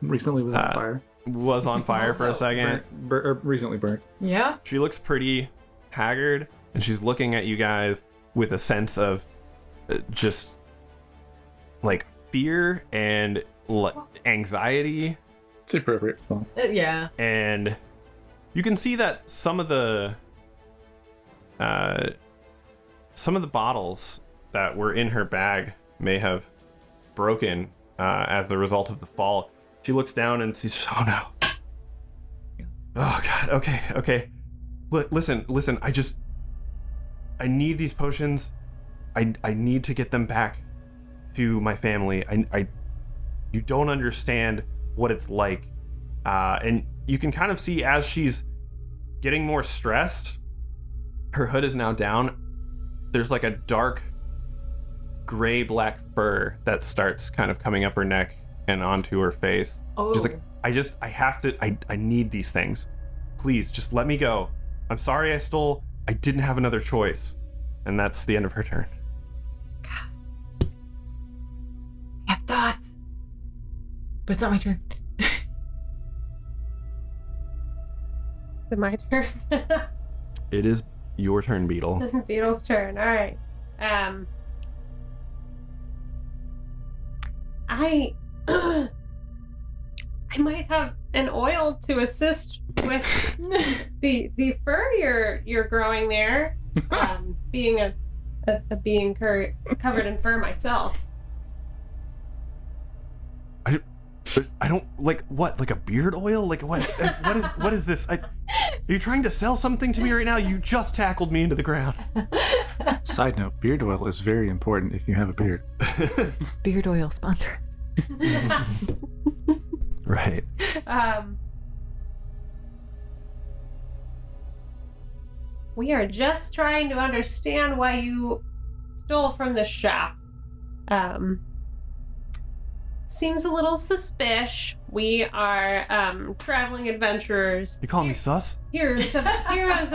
Recently was on fire. was on fire for a Also second. Recently burnt. Yeah. She looks pretty haggard, and she's looking at you guys with a sense of just like fear and anxiety. It's appropriate. Well, Yeah. And you can see that some of the bottles that were in her bag may have broken as a result of the fall. She looks down and sees, oh no. Oh god, okay. Listen, I need these potions. I need to get them back to my family. You don't understand what it's like. And you can kind of see as she's getting more stressed, her hood is now down. There's like a dark gray black fur that starts kind of coming up her neck and onto her face. Oh. She's like, I need these things. Please, just let me go. I'm sorry I didn't have another choice. And that's the end of her turn. I have thoughts. But it's not my turn. Is it my turn? It is your turn, Beetle. Beetle's turn. All right. I might have an oil to assist with the fur you're growing there. Being a being covered in fur myself. I don't like what, like a beard oil? Like what is this? Are you trying to sell something to me right now? You just tackled me into the ground. side note, beard oil is very important if you have a beard. Beard oil sponsor us. Right. We are just trying to understand why you stole from the shop. Seems a little suspicious. We are traveling adventurers. You calling me sus? Heroes of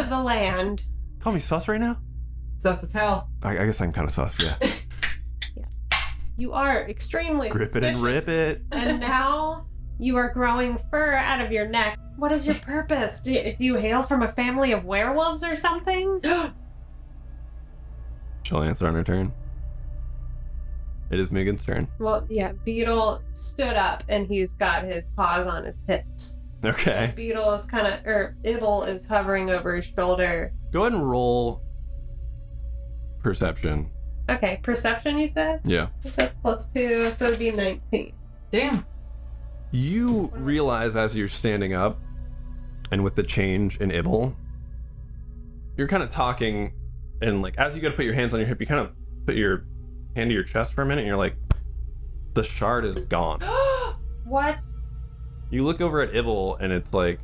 the land. Call me sus right now? Sus as hell. I guess I'm kind of sus, yeah. Yes. You are extremely Grip it suspicious. and rip it. And now you are growing fur out of your neck. What is your purpose? Do you hail from a family of werewolves or something? She'll answer on her turn. It is Megan's turn. Well, yeah, Beetle stood up and he's got his paws on his hips. Okay. Beetle is Ibble is hovering over his shoulder. Go ahead and roll perception. Okay, perception you said? Yeah. That's +2, so it'd be 19. Damn. You realize as you're standing up and with the change in Ibble, you're kind of talking and like as you go to put your hands on your hip, you kind of put your hand to your chest for a minute and you're like, the shard is gone. What? You look over at Ibble and it's like,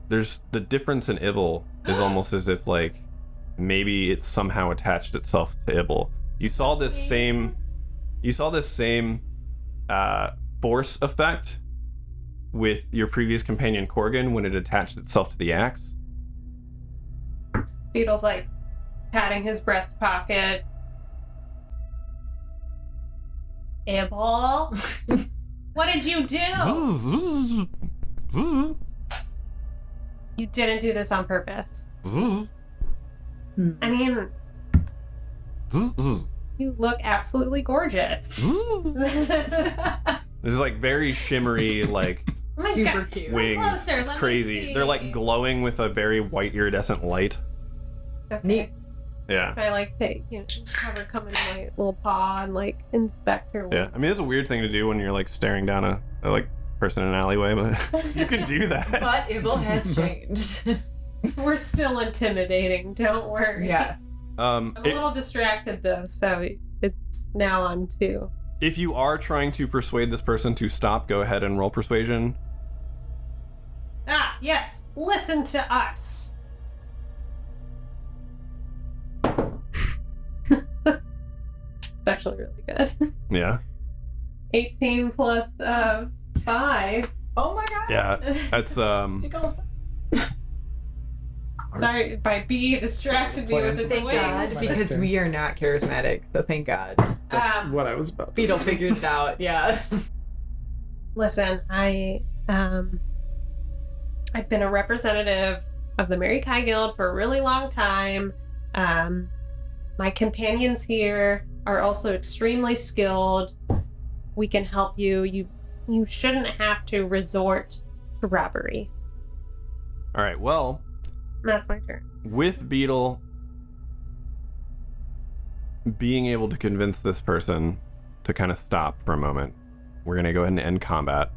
there's the difference in Ibble is almost as if like maybe it somehow attached itself to Ibble. You saw this same force effect with your previous companion Corgan when it attached itself to the axe. Beetle's like patting his breast pocket. Ibble, what did you do? You didn't do this on purpose. I mean, you look absolutely gorgeous. This is like very shimmery, like Oh my Super God. cute. wings. Closer, It's let me crazy. see. They're like glowing with a very white iridescent light. Okay. Neat. Yeah. I like to, have her come in my little paw and like inspect her. Yeah. I mean, it's a weird thing to do when you're like staring down a like person in an alleyway, but you can do that. But Ibble has changed. We're still intimidating. Don't worry. Yes. I'm a little distracted though, so it's now on 2. If you are trying to persuade this person to stop, go ahead and roll persuasion. Ah, yes. Listen to us. It's actually really good. Yeah. 18 plus 5. Oh my god. Yeah. That's She goes, Sorry, by B distracted me with its thank God, wings. because we are not charismatic, so thank God. That's what I was about. Beetle figured it out, yeah. Listen, I've been a representative of the Mary Kai Guild for a really long time. My companions here are also extremely skilled. We can help you. You shouldn't have to resort to robbery. all right. Well, That's my turn. with Beetle being able to convince this person to kind of stop for a moment, we're gonna go ahead and end combat.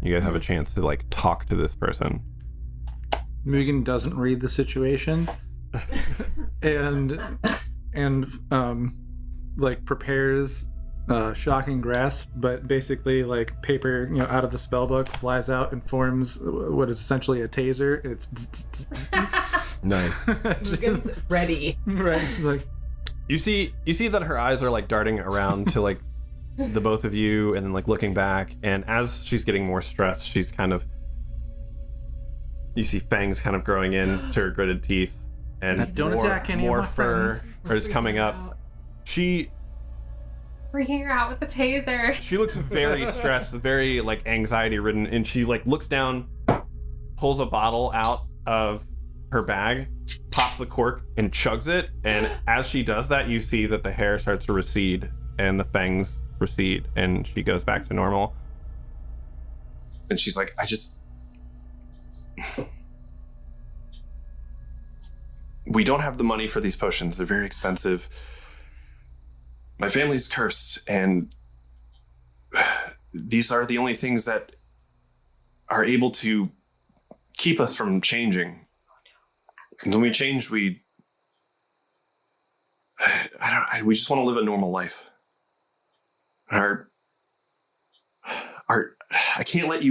You guys have a chance to like talk to this person. Mugen doesn't read the situation, and like prepares shocking grasp, but basically like paper, out of the spell book flies out and forms what is essentially a taser. It's Nice. Mugen's ready. right. She's like, You see that her eyes are like darting around to like the both of you and then like looking back, and as she's getting more stressed, she's kind of, you see fangs kind of growing in to her gritted teeth, and don't attack any of more my fur friends. is coming up. She Bringing her out with the taser. looks very stressed, very like anxiety ridden, and she like looks down, pulls a bottle out of her bag, pops the cork and chugs it, and as she does that, you see that the hair starts to recede and the fangs recede, and she goes back to normal. And she's like, we don't have the money for these potions. They're very expensive. My family's cursed, and these are the only things that are able to keep us from changing. And when we change, we just want to live a normal life. our I can't let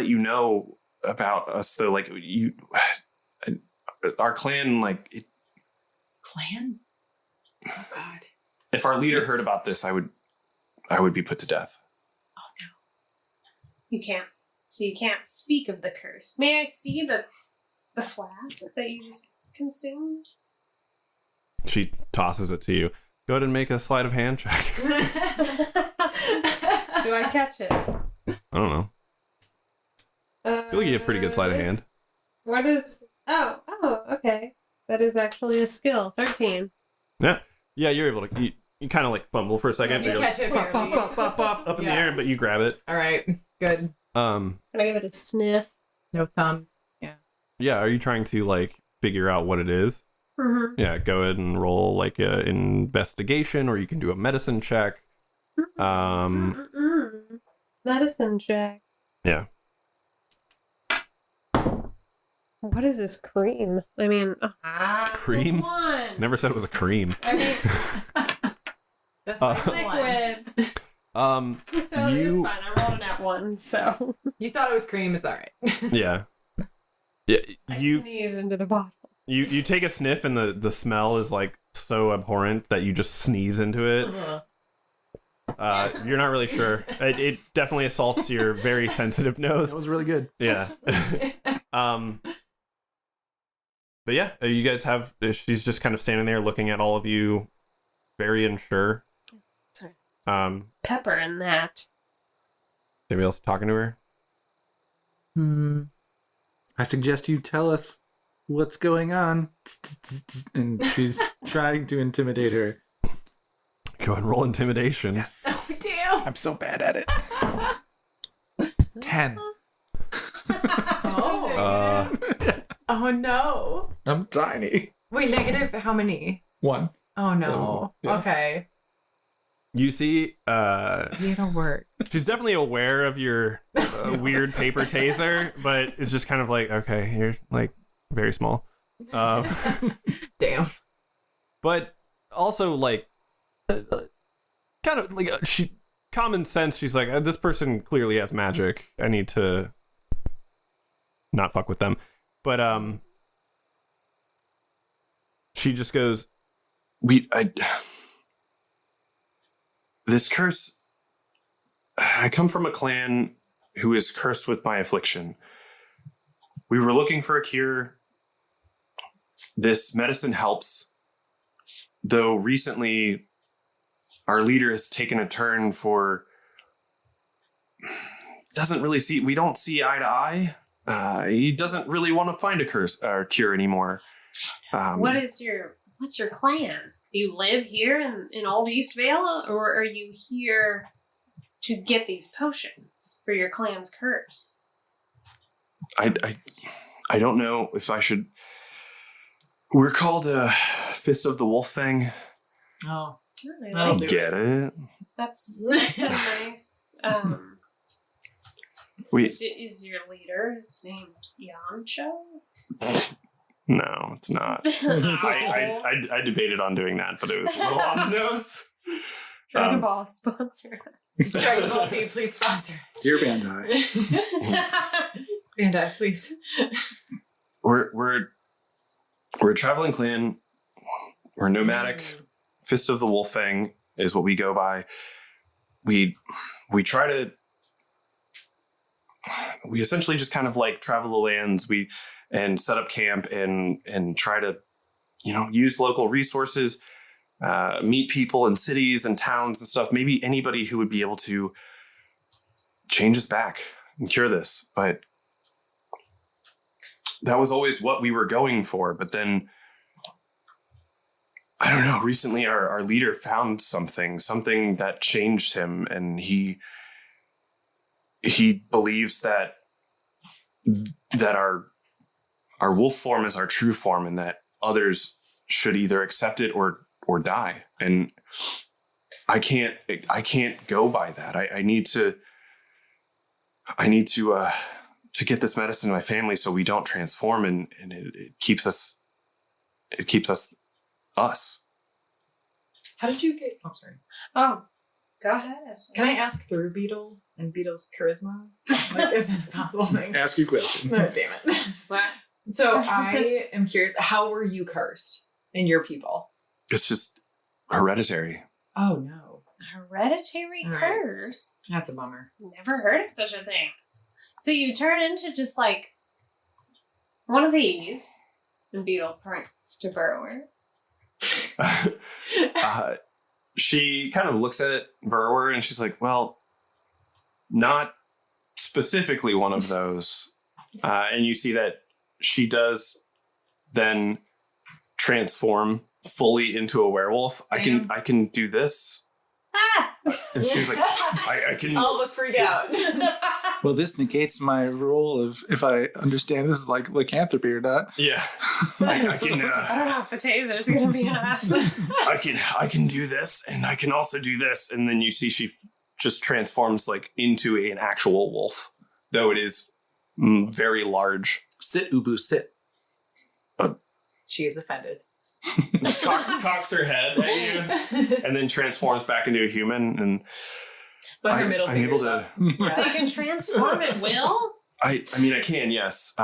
you know about us though. Like our clan, like Clan? Oh God. if our leader heard about this, I would be put to death. Oh no. You can't. So you can't speak of the curse. May I see the flask that you just consumed? She tosses it to you. Go ahead and make a sleight of hand check. Do I catch it? I don't know. I feel like you have pretty good sleight of hand. What is... Oh, okay. That is actually a skill. 13. Yeah, you're able to. You kind of like fumble for a second. You but catch it bop, barely. bop, bop, bop, up in the Yeah. air, but you grab it. All right. Good. Can I give it a sniff? No thumbs. Yeah. Are you trying to like figure out what it is? Mm-hmm. Yeah. Go ahead and roll like a investigation, or you can do a medicine check. Medicine check. Yeah. What is this cream? I mean, Cream? come on. Never said it was a cream. I mean, That's liquid. Um. So You- it's fine. I rolled an at 1, so You thought it was cream. It's all right. Yeah. Yeah. I You sneeze into the bottle. you take a sniff, and the smell is like so abhorrent that you just sneeze into it. You're not really sure. It definitely assaults your very sensitive nose. That was really good. Yeah. But yeah, you guys have. She's just kind of standing there looking at all of you, very unsure. Sorry. Anybody Pepper in that. else talking to her? I suggest you tell us what's going on. And she's trying to intimidate her. Go ahead and roll intimidation. Yes. Damn. I'm so bad at it. 10. Oh. Oh no. I'm tiny. Wait, negative how many? 1. Oh no. Yeah. Okay. You see, It'll work. she's definitely aware of your weird paper taser, but it's just kind of like, okay, you're like very small. Damn. But also like, kind of like she common sense. She's like, this person clearly has magic. I need to not fuck with them. But she just goes, This curse, I come from a clan who is cursed with my affliction. We were looking for a cure. This medicine helps, though recently our leader has taken a turn for, we don't see eye to eye. He doesn't really want to find a curse or cure anymore. What's your clan? Do you live here in Old East Vale, or are you here to get these potions for your clan's curse? I don't know if I should. We're called a Fist of the Wolf thing. Oh. I That'll like do Get it? That's a nice. We Is your leader his name Yancho? no, it's not. I debated on doing that, but it was a little on the nose. Dragon Ball sponsor. Dragon Ball Z, please sponsor us. Dear Bandai. Bandai, please. We're a traveling clan. We're nomadic. Fist of the Wolf Fang is what we go by. We try to. We essentially just kind of like travel the lands. And set up camp and try to, use local resources, meet people in cities and towns and stuff. Maybe anybody who would be able to change us back and cure this. But that was always what we were going for. But then, I don't know, recently our leader found something that changed him. And he believes that our wolf form is our true form, and that others should either accept it or die. And I can't go by that. I need to get this medicine to my family so we don't transform, and it keeps us us. How did you get... Oh, sorry. Oh, Go ahead, Estwing. Can I ask through Beetle and Beetle's charisma? Like, is that a possible thing? Ask your question. Oh, damn it. What? So I am curious, how were you cursed in your people? It's just hereditary. Oh, no. Hereditary All right. curse? That's a bummer. Never heard of such a thing. So you turn into just like one of these, and Beetle points to Burrower. She kind of looks at Burrower and she's like, well, not specifically one of those. And you see that she does then transform fully into a werewolf. I can do this. Ah! And she's like, I can. All of us freak out. Well, this negates my role of if I understand this is like lycanthropy or not. Yeah, I can. I don't know if the taser is going to be enough. I can do this, and I can also do this, and then you see she just transforms like into an actual wolf, though it is very large. Sit, Ubu, sit. She is offended. Cocks her head at you, and then transforms back into a human. And But her middle I'm able finger's to. up. So Yeah. you can transform at will? I mean, I can. Yes.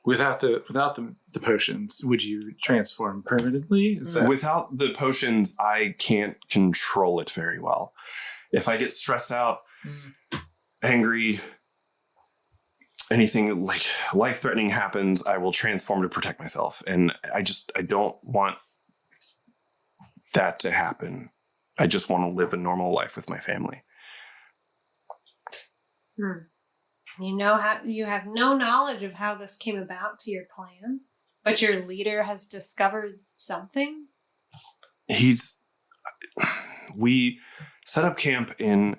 Without the potions, would you transform permanently? Is that Without the potions, I can't control it very well. If I get stressed out, angry, anything like life-threatening happens, I will transform to protect myself. And I don't want that to happen. I just want to live a normal life with my family. You know how you have no knowledge of how this came about to your clan, but your leader has discovered something? We set up camp in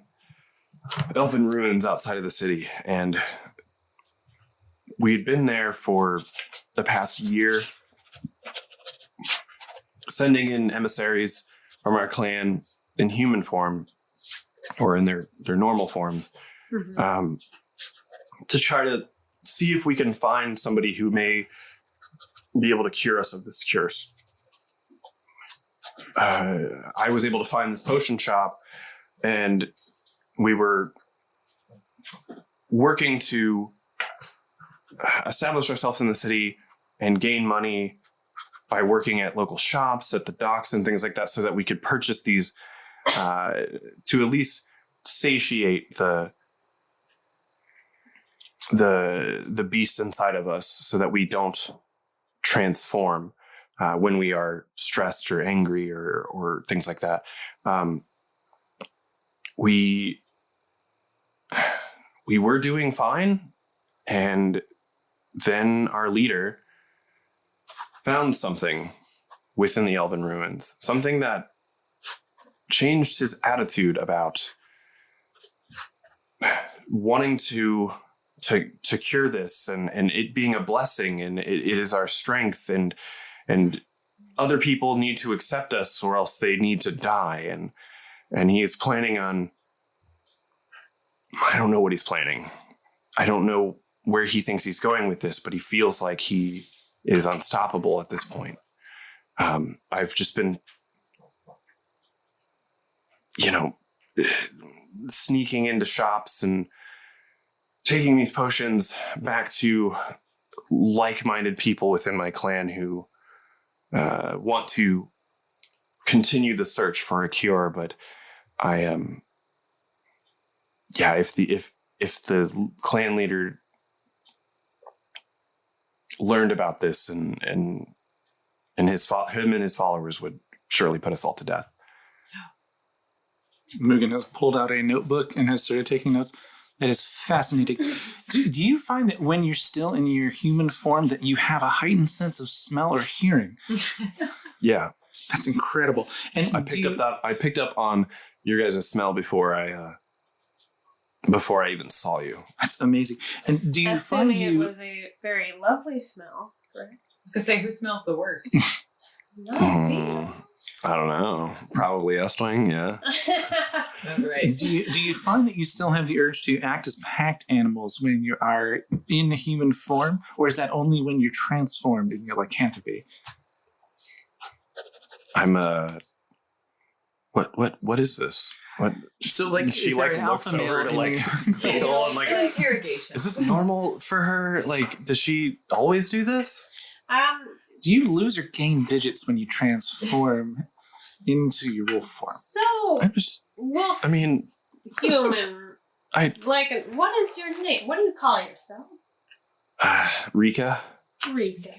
elven ruins outside of the city, and we'd been there for the past year, sending in emissaries from our clan in human form, or in their normal forms, to try to see if we can find somebody who may be able to cure us of this curse. I was able to find this potion shop, and we were working to establish ourselves in the city and gain money by working at local shops, at the docks and things like that, so that we could purchase these to at least satiate the beast inside of us, so that we don't transform when we are stressed or angry or things like that. We were doing fine, and then our leader found something within the elven ruins, something that changed his attitude about wanting to cure this, and it being a blessing, and it is our strength, and other people need to accept us, or else they need to die, and he is planning on, I don't know what he's planning. I don't know where he thinks he's going with this, but he feels like he is unstoppable at this point. I've just been, sneaking into shops and taking these potions back to like-minded people within my clan who want to continue the search for a cure. But I am, if the clan leader learned about this, and him and his followers would surely put us all to death. Mugen has pulled out a notebook and has started taking notes. That is fascinating. Do you find that when you're still in your human form that you have a heightened sense of smell or hearing? Yeah, That's incredible. And I picked up on your guys' smell before I even saw you. That's amazing. And do you Assuming find it was a very lovely smell, correct? I was gonna say, who smells the worst? No, I don't know. Probably Estwing, yeah. That's right. do you find that you still have the urge to act as packed animals when you are in human form, or is that only when you're transformed in your lycanthropy? I'm what is this? What? So, like, She is there like an looks alpha over male to in like your- Beetle and like, Interrogation. is this normal for her? Like, does she always do this? Do you lose or gain digits when you transform into your wolf form? So, I'm just. wolf, I mean, human, I like, what is your name? What do you call yourself? Rika. Rita.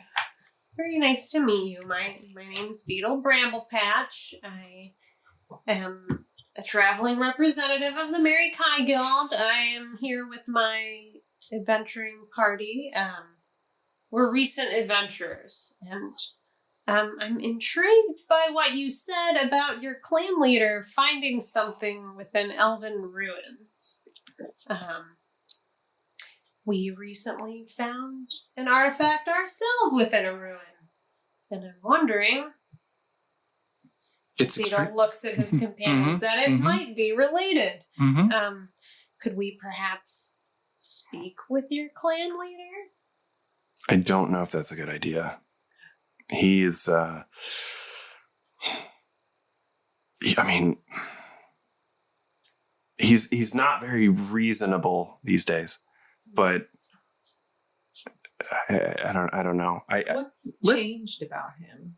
Very nice to meet you. My name's Beetle Bramblepatch. I am a traveling representative of the Mary Kai Guild. I am here with my adventuring party. We're recent adventurers, and I'm intrigued by what you said about your clan leader finding something within Elven ruins. We recently found an artifact ourselves within a ruin. And I'm wondering, It's Beetle looks at his companions, that it might be related. Could we perhaps speak with your clan leader? I don't know if that's a good idea. He's, I mean, he's not very reasonable these days, but I don't know. What's changed about him?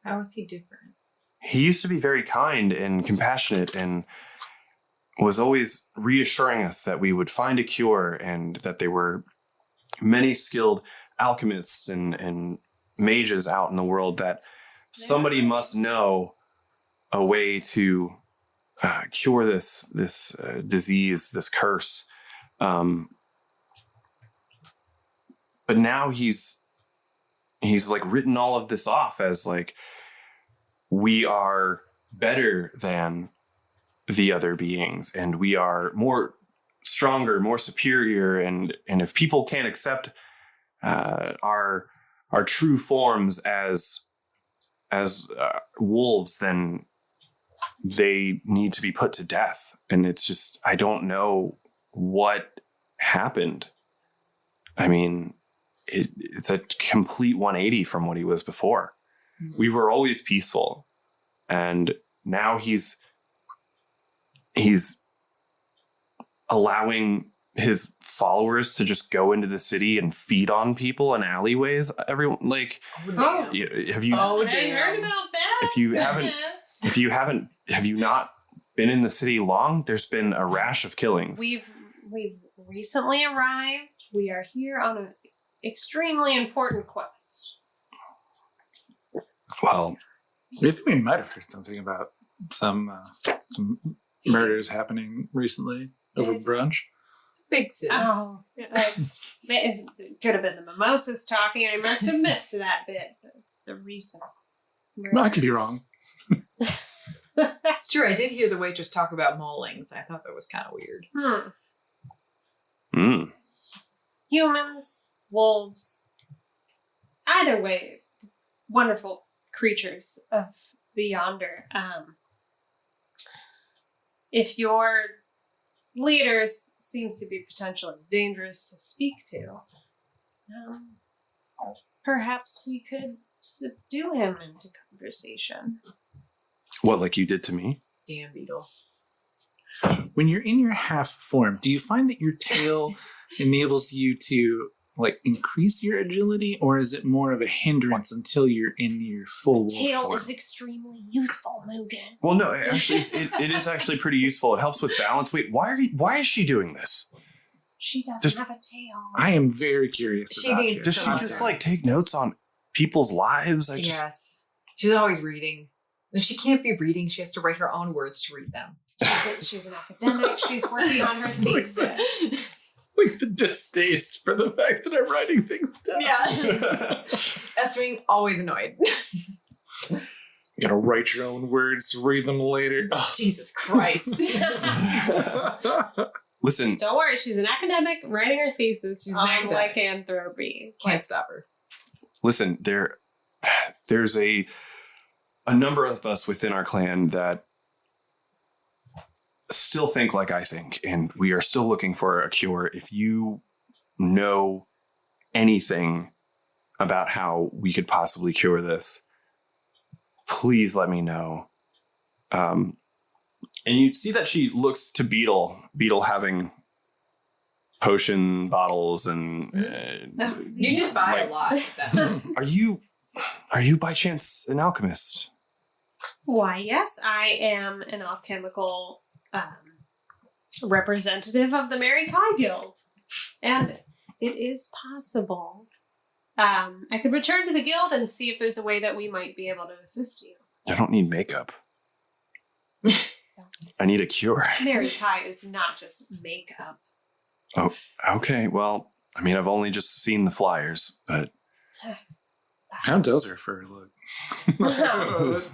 How is he different? He used to be very kind and compassionate and was always reassuring us that we would find a cure and that there were many skilled alchemists and mages out in the world, that somebody must know a way to cure this disease, this curse. But now he's like written all of this off as like, we are better than the other beings and we are more stronger, more superior. And if people can't accept our true forms as wolves, then they need to be put to death. And it's just, I don't know what happened. I mean, it's a complete 180 from what he was before. Mm-hmm. We were always peaceful, and now he's allowing his followers to just go into the city and feed on people in alleyways. Everyone, like, have you? Oh, I heard about that. If you have you not been in the city long? There's been a rash of killings. We've recently arrived. We are here on an extremely important quest. Well, I think we might have heard something about some murders happening recently over brunch. It's a big city. Oh, it could have been the mimosas talking. I must have missed that bit. The recent murders. No, I could be wrong. It's true. I did hear the waitress talk about maulings. I thought that was kind of weird. Humans, wolves, either way, wonderful creatures of the yonder. If your leaders seems to be potentially dangerous to speak to, perhaps we could subdue him into conversation. What, like you did to me? Damn, Beetle. When you're in your half form, do you find that your tail enables you to like increase your agility, or is it more of a hindrance until you're in your full wolf Tail form? is extremely useful, Mugen. Well, no, actually, it is actually pretty useful. It helps with balance. Wait, why is she doing this? She doesn't have a tail. I am very curious She about needs your Does she concept. just like take notes on people's lives? Yes. She's always reading. If she can't be reading, she has to write her own words to read them. She's an academic. She's working on her thesis. With the distaste for the fact that I'm writing things down. Yeah. Estwing, always annoyed. You gotta write your own words to read them later. Jesus Christ. Listen, Don't worry, she's an academic writing her thesis. She's an academic. lycanthropy. Can't stop her. listen, there's a number of us within our clan that still think like I think, and we are still looking for a cure. If you know anything about how we could possibly cure this, please let me know. And you see that she looks to Beetle having potion bottles and You did buy a lot of them. Are you by chance an alchemist? Why, yes, I am an alchemical representative of the Mary Kai Guild. And it is possible. I could return to the guild and see if there's a way that we might be able to assist you. I don't need makeup. I need a cure. Mary Kai is not just makeup. Oh, okay. Well, I mean, I've only just seen the flyers, but How does her fur look?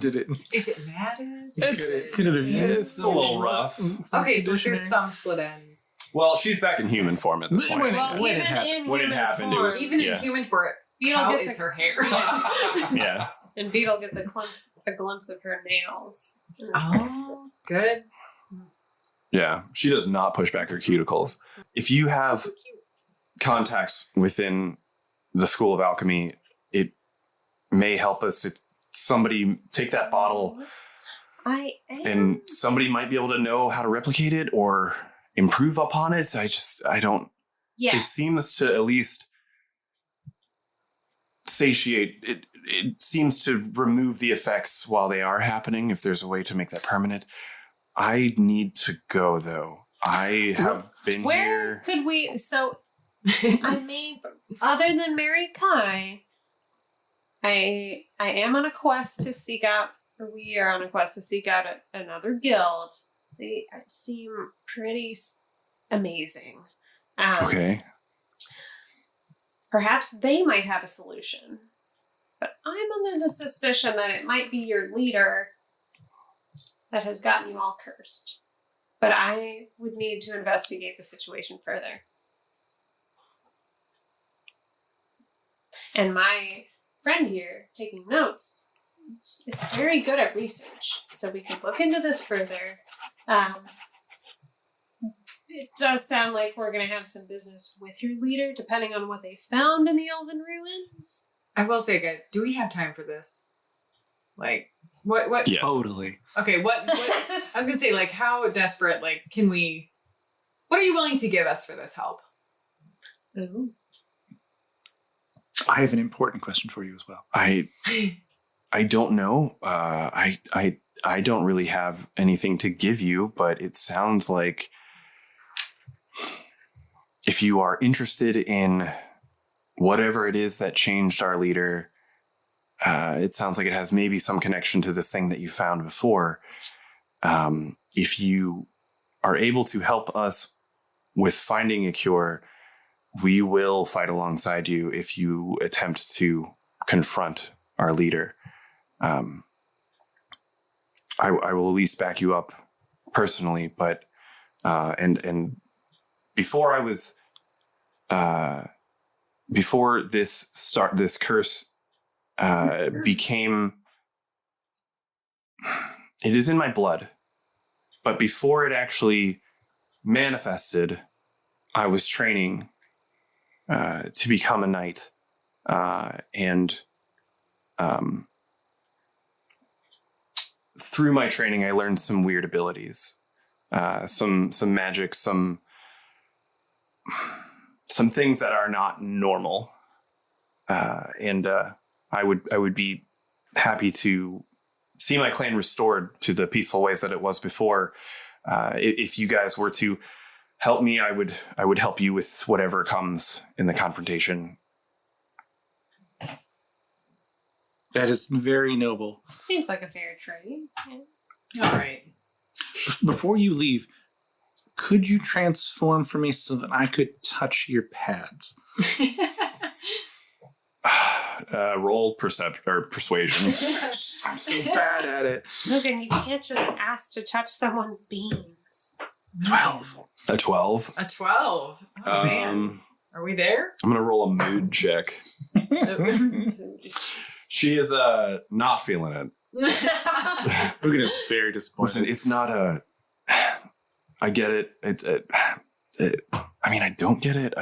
Did it? Is it matters? Could it have used it's a little rough. Okay, so there's some split ends. Well, she's back in human form at this point. Well, When it even happened- in when it human happened, it form, was- Even Yeah. in human for it, Beetle how gets is a- her hair? Yeah. and Beetle gets a glimpse of her nails. And it's Oh, good. Yeah. She does not push back her cuticles. If you have So cute. contacts within the School of Alchemy, it may help us if somebody take that bottle I am. and somebody might be able to know how to replicate it or improve upon it. I don't. Yes. It seems to at least satiate it. It seems to remove the effects while they are happening. If there's a way to make that permanent, I need to go though. I have been Where here. could we? So I may, other than Mary Kai, I am on a quest to seek out. Or we are on a quest to seek out another guild. They seem pretty amazing. Okay. Perhaps they might have a solution. But I'm under the suspicion that it might be your leader that has gotten you all cursed. But I would need to investigate the situation further. And my friend here, taking notes, is very good at research. So we could look into this further. It does sound like we're going to have some business with your leader, depending on what they found in the Elven ruins. I will say, guys, do we have time for this? Like, what? Yes. Totally. Okay, what? I was gonna say, like, how desperate? Like, can we? What are you willing to give us for this help? Ooh. I have an important question for you as well. I don't know. I don't really have anything to give you, but it sounds like if you are interested in whatever it is that changed our leader, it sounds like it has maybe some connection to this thing that you found before. If you are able to help us with finding a cure, we will fight alongside you if you attempt to confront our leader. I will at least back you up personally, but and before I was before this curse became, it is in my blood, but before it actually manifested, I was training to become a knight, and through my training, I learned some weird abilities, some magic, some things that are not normal, and I would be happy to see my clan restored to the peaceful ways that it was before. If you guys were to help me, I would help you with whatever comes in the confrontation. That is very noble. Seems like a fair trade. All right. Before you leave, could you transform for me so that I could touch your pads? Roll persuasion. I'm so bad at it. Logan, you can't just ask to touch someone's beans. 12. A 12. A 12. Oh, man. Are we there? I'm gonna roll a mood check. She is not feeling it. Logan is very disappointed. Listen, it's not a. I get it. I mean, I don't get it.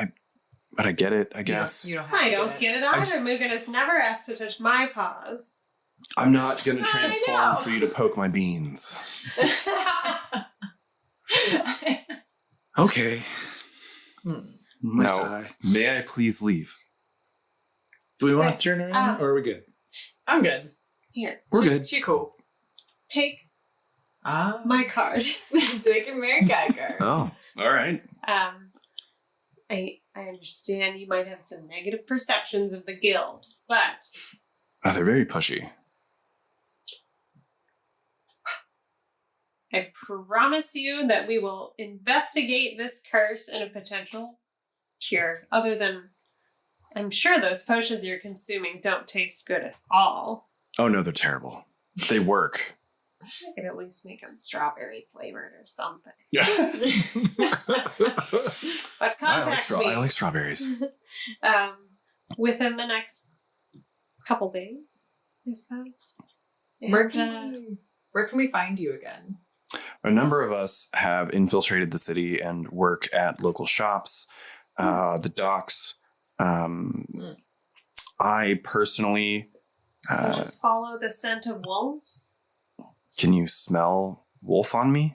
But I get it. I guess. You don't have I to don't get it either. Mugen has never asked to touch my paws. I'm not going to transform know. for you to poke my beans. Okay. Hmm. My No. sigh. May I please leave? Do we want to turn around or are we good? I'm good. Here, We're good. She cool. take Ah, my card. taking Mary Geiger. Oh, all right. I understand you might have some negative perceptions of the guild, but Oh, they're very pushy. I promise you that we will investigate this curse and a potential cure. Other than, I'm sure those potions you're consuming don't taste good at all. Oh, no, they're terrible. They work. I could at least make them strawberry flavored or something. Yeah. But contact me I like strawberries. within the next couple days, I suppose. Where And, can we find you again? A number of us have infiltrated the city and work at local shops, the docks. I personally... so just follow the scent of wolves. Can you smell wolf on me?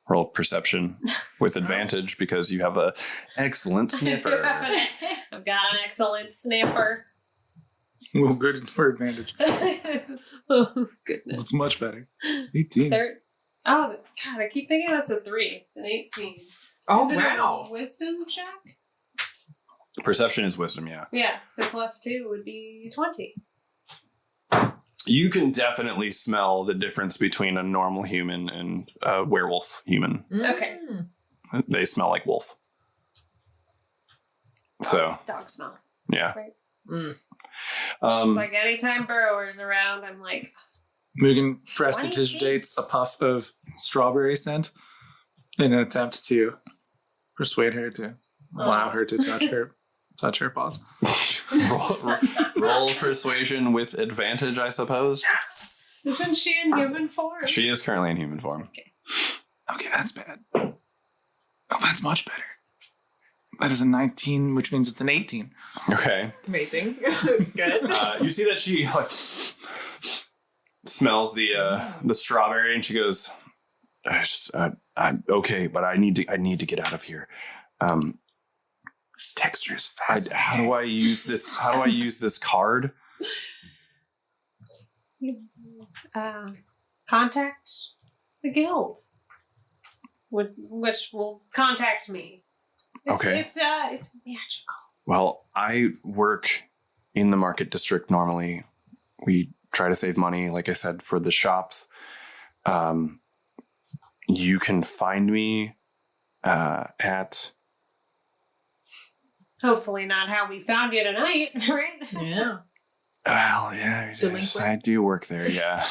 Roll perception with advantage because you have a excellent sniffer. I've got an excellent sniffer. Well, good for advantage. Oh, goodness. It's much better. 18. Oh, God, I keep thinking that's a 3. It's an 18. Oh, Is it wow. a wisdom check? Perception is wisdom, yeah. Yeah, so plus 2 would be 20. You can definitely smell the difference between a normal human and a werewolf human. Okay. They smell like wolf. So, Dog smell. yeah. Right. Mm. It's like anytime Burrower's around, I'm like, Mugen 20 prestidigitates a puff of strawberry scent in an attempt to persuade her to allow her to touch her paws. roll persuasion with advantage, I suppose. Yes. isn't she in human form? She is currently in human form. Okay, that's bad. Oh, that's much better. That is a 19, which means it's an 18. Okay. Amazing. Good. You see that she like smells the strawberry, and she goes, "I'm okay, but I need to get out of here. This texture is fast. How do I use this? How do I use this card? Contact the guild, which will contact me. Okay. It's magical. Well, I work in the market district normally. We try to save money, like I said, for the shops. You can find me at... Hopefully not how we found you tonight, right? Yeah. Well, yeah, Delinquent? I do work there, yeah.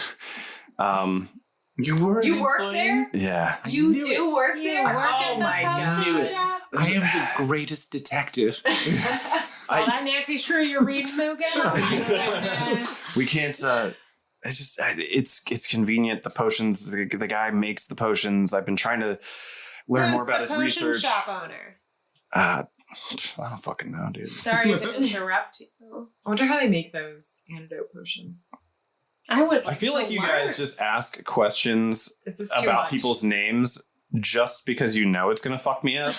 You were an You work employee? there? Yeah. You knew do work there? Work Oh at the my potion knew it. shop? I am the greatest detective. Saw that Nancy Shrew you're reading, Mugen? Oh my goodness. We can't... it's convenient. The potions, the guy makes the potions. I've been trying to learn more about his Who's the potion research. shop owner? I don't fucking know, dude. Sorry to interrupt you. I wonder how they make those antidote potions. I would like I feel to like you learn. guys just ask questions This is too about much. people's names just because you know it's gonna fuck me up.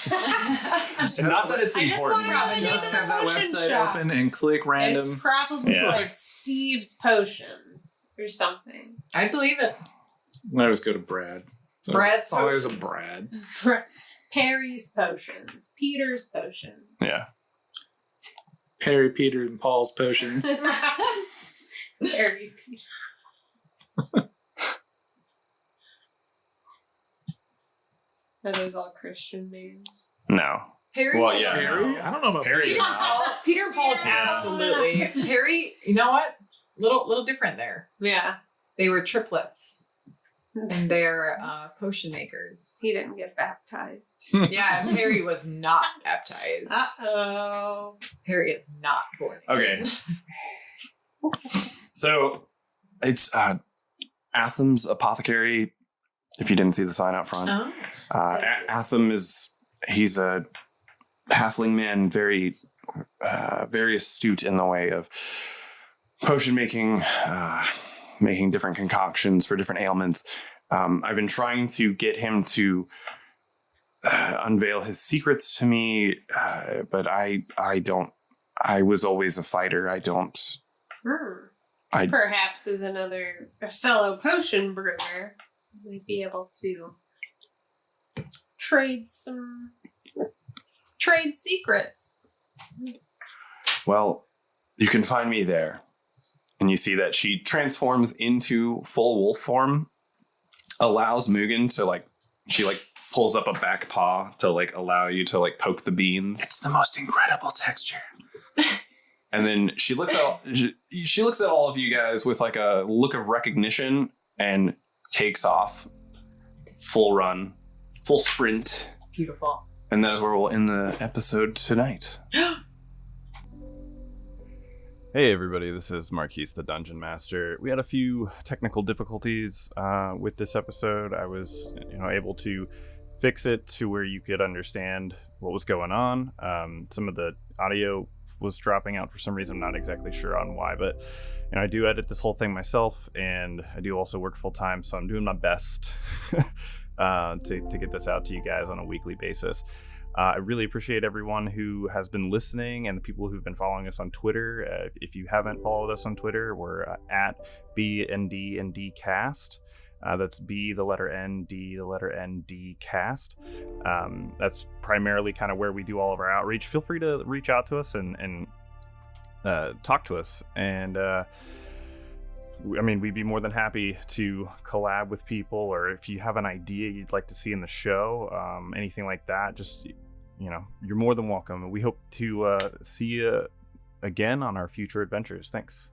And not that it's I just important. wanna really Just the have that potion website shop. open and click It's random. probably Yeah. like Steve's Potions or something. I'd believe it. I always go to Brad. So Brad's it's always a Potions. Brad. Perry's Potions. Peter's Potions. Yeah. Perry, Peter, and Paul's potions. Perry Peter. Are those all Christian names? No. Harry? Well, yeah. Perry? I don't know about Perry. Peter and Paul, Peter and Paul, Yeah. absolutely. Harry, you know what? Little different there. Yeah. They were triplets, and they're potion makers. He didn't get baptized. Yeah, and Harry was not baptized. Uh-oh. Harry is not born. Okay. So it's Atham's Apothecary. If you didn't see the sign out front, Oh. Atham he's a halfling man, very astute in the way of potion making, making different concoctions for different ailments. I've been trying to get him to unveil his secrets to me, but I don't. I was always a fighter. I don't. Perhaps as a fellow potion brewer, we'd be able to trade secrets. Well, you can find me there. And you see that she transforms into full wolf form, allows Mugen to she pulls up a back paw to allow you to poke the beans. It's the most incredible texture. And then she looks at all of you guys with a look of recognition and takes off. Full run, full sprint. Beautiful. And that is where we'll end the episode tonight. Hey everybody, this is Marquise the Dungeon Master. We had a few technical difficulties with this episode. I was able to fix it to where you could understand what was going on. Some of the audio was dropping out for some reason. I'm not exactly sure on why, but I do edit this whole thing myself, and I do also work full time, so I'm doing my best to get this out to you guys on a weekly basis. I really appreciate everyone who has been listening and the people who've been following us on Twitter. If you haven't followed us on Twitter, we're at BnDnD Cast. That's B, the letter N, D, the letter N, D Cast. That's primarily kind of where we do all of our outreach. Feel free to reach out to us and talk to us. And we'd be more than happy to collab with people, or if you have an idea you'd like to see in the show, anything like that, just you're more than welcome. We hope to see you again on our future adventures. Thanks.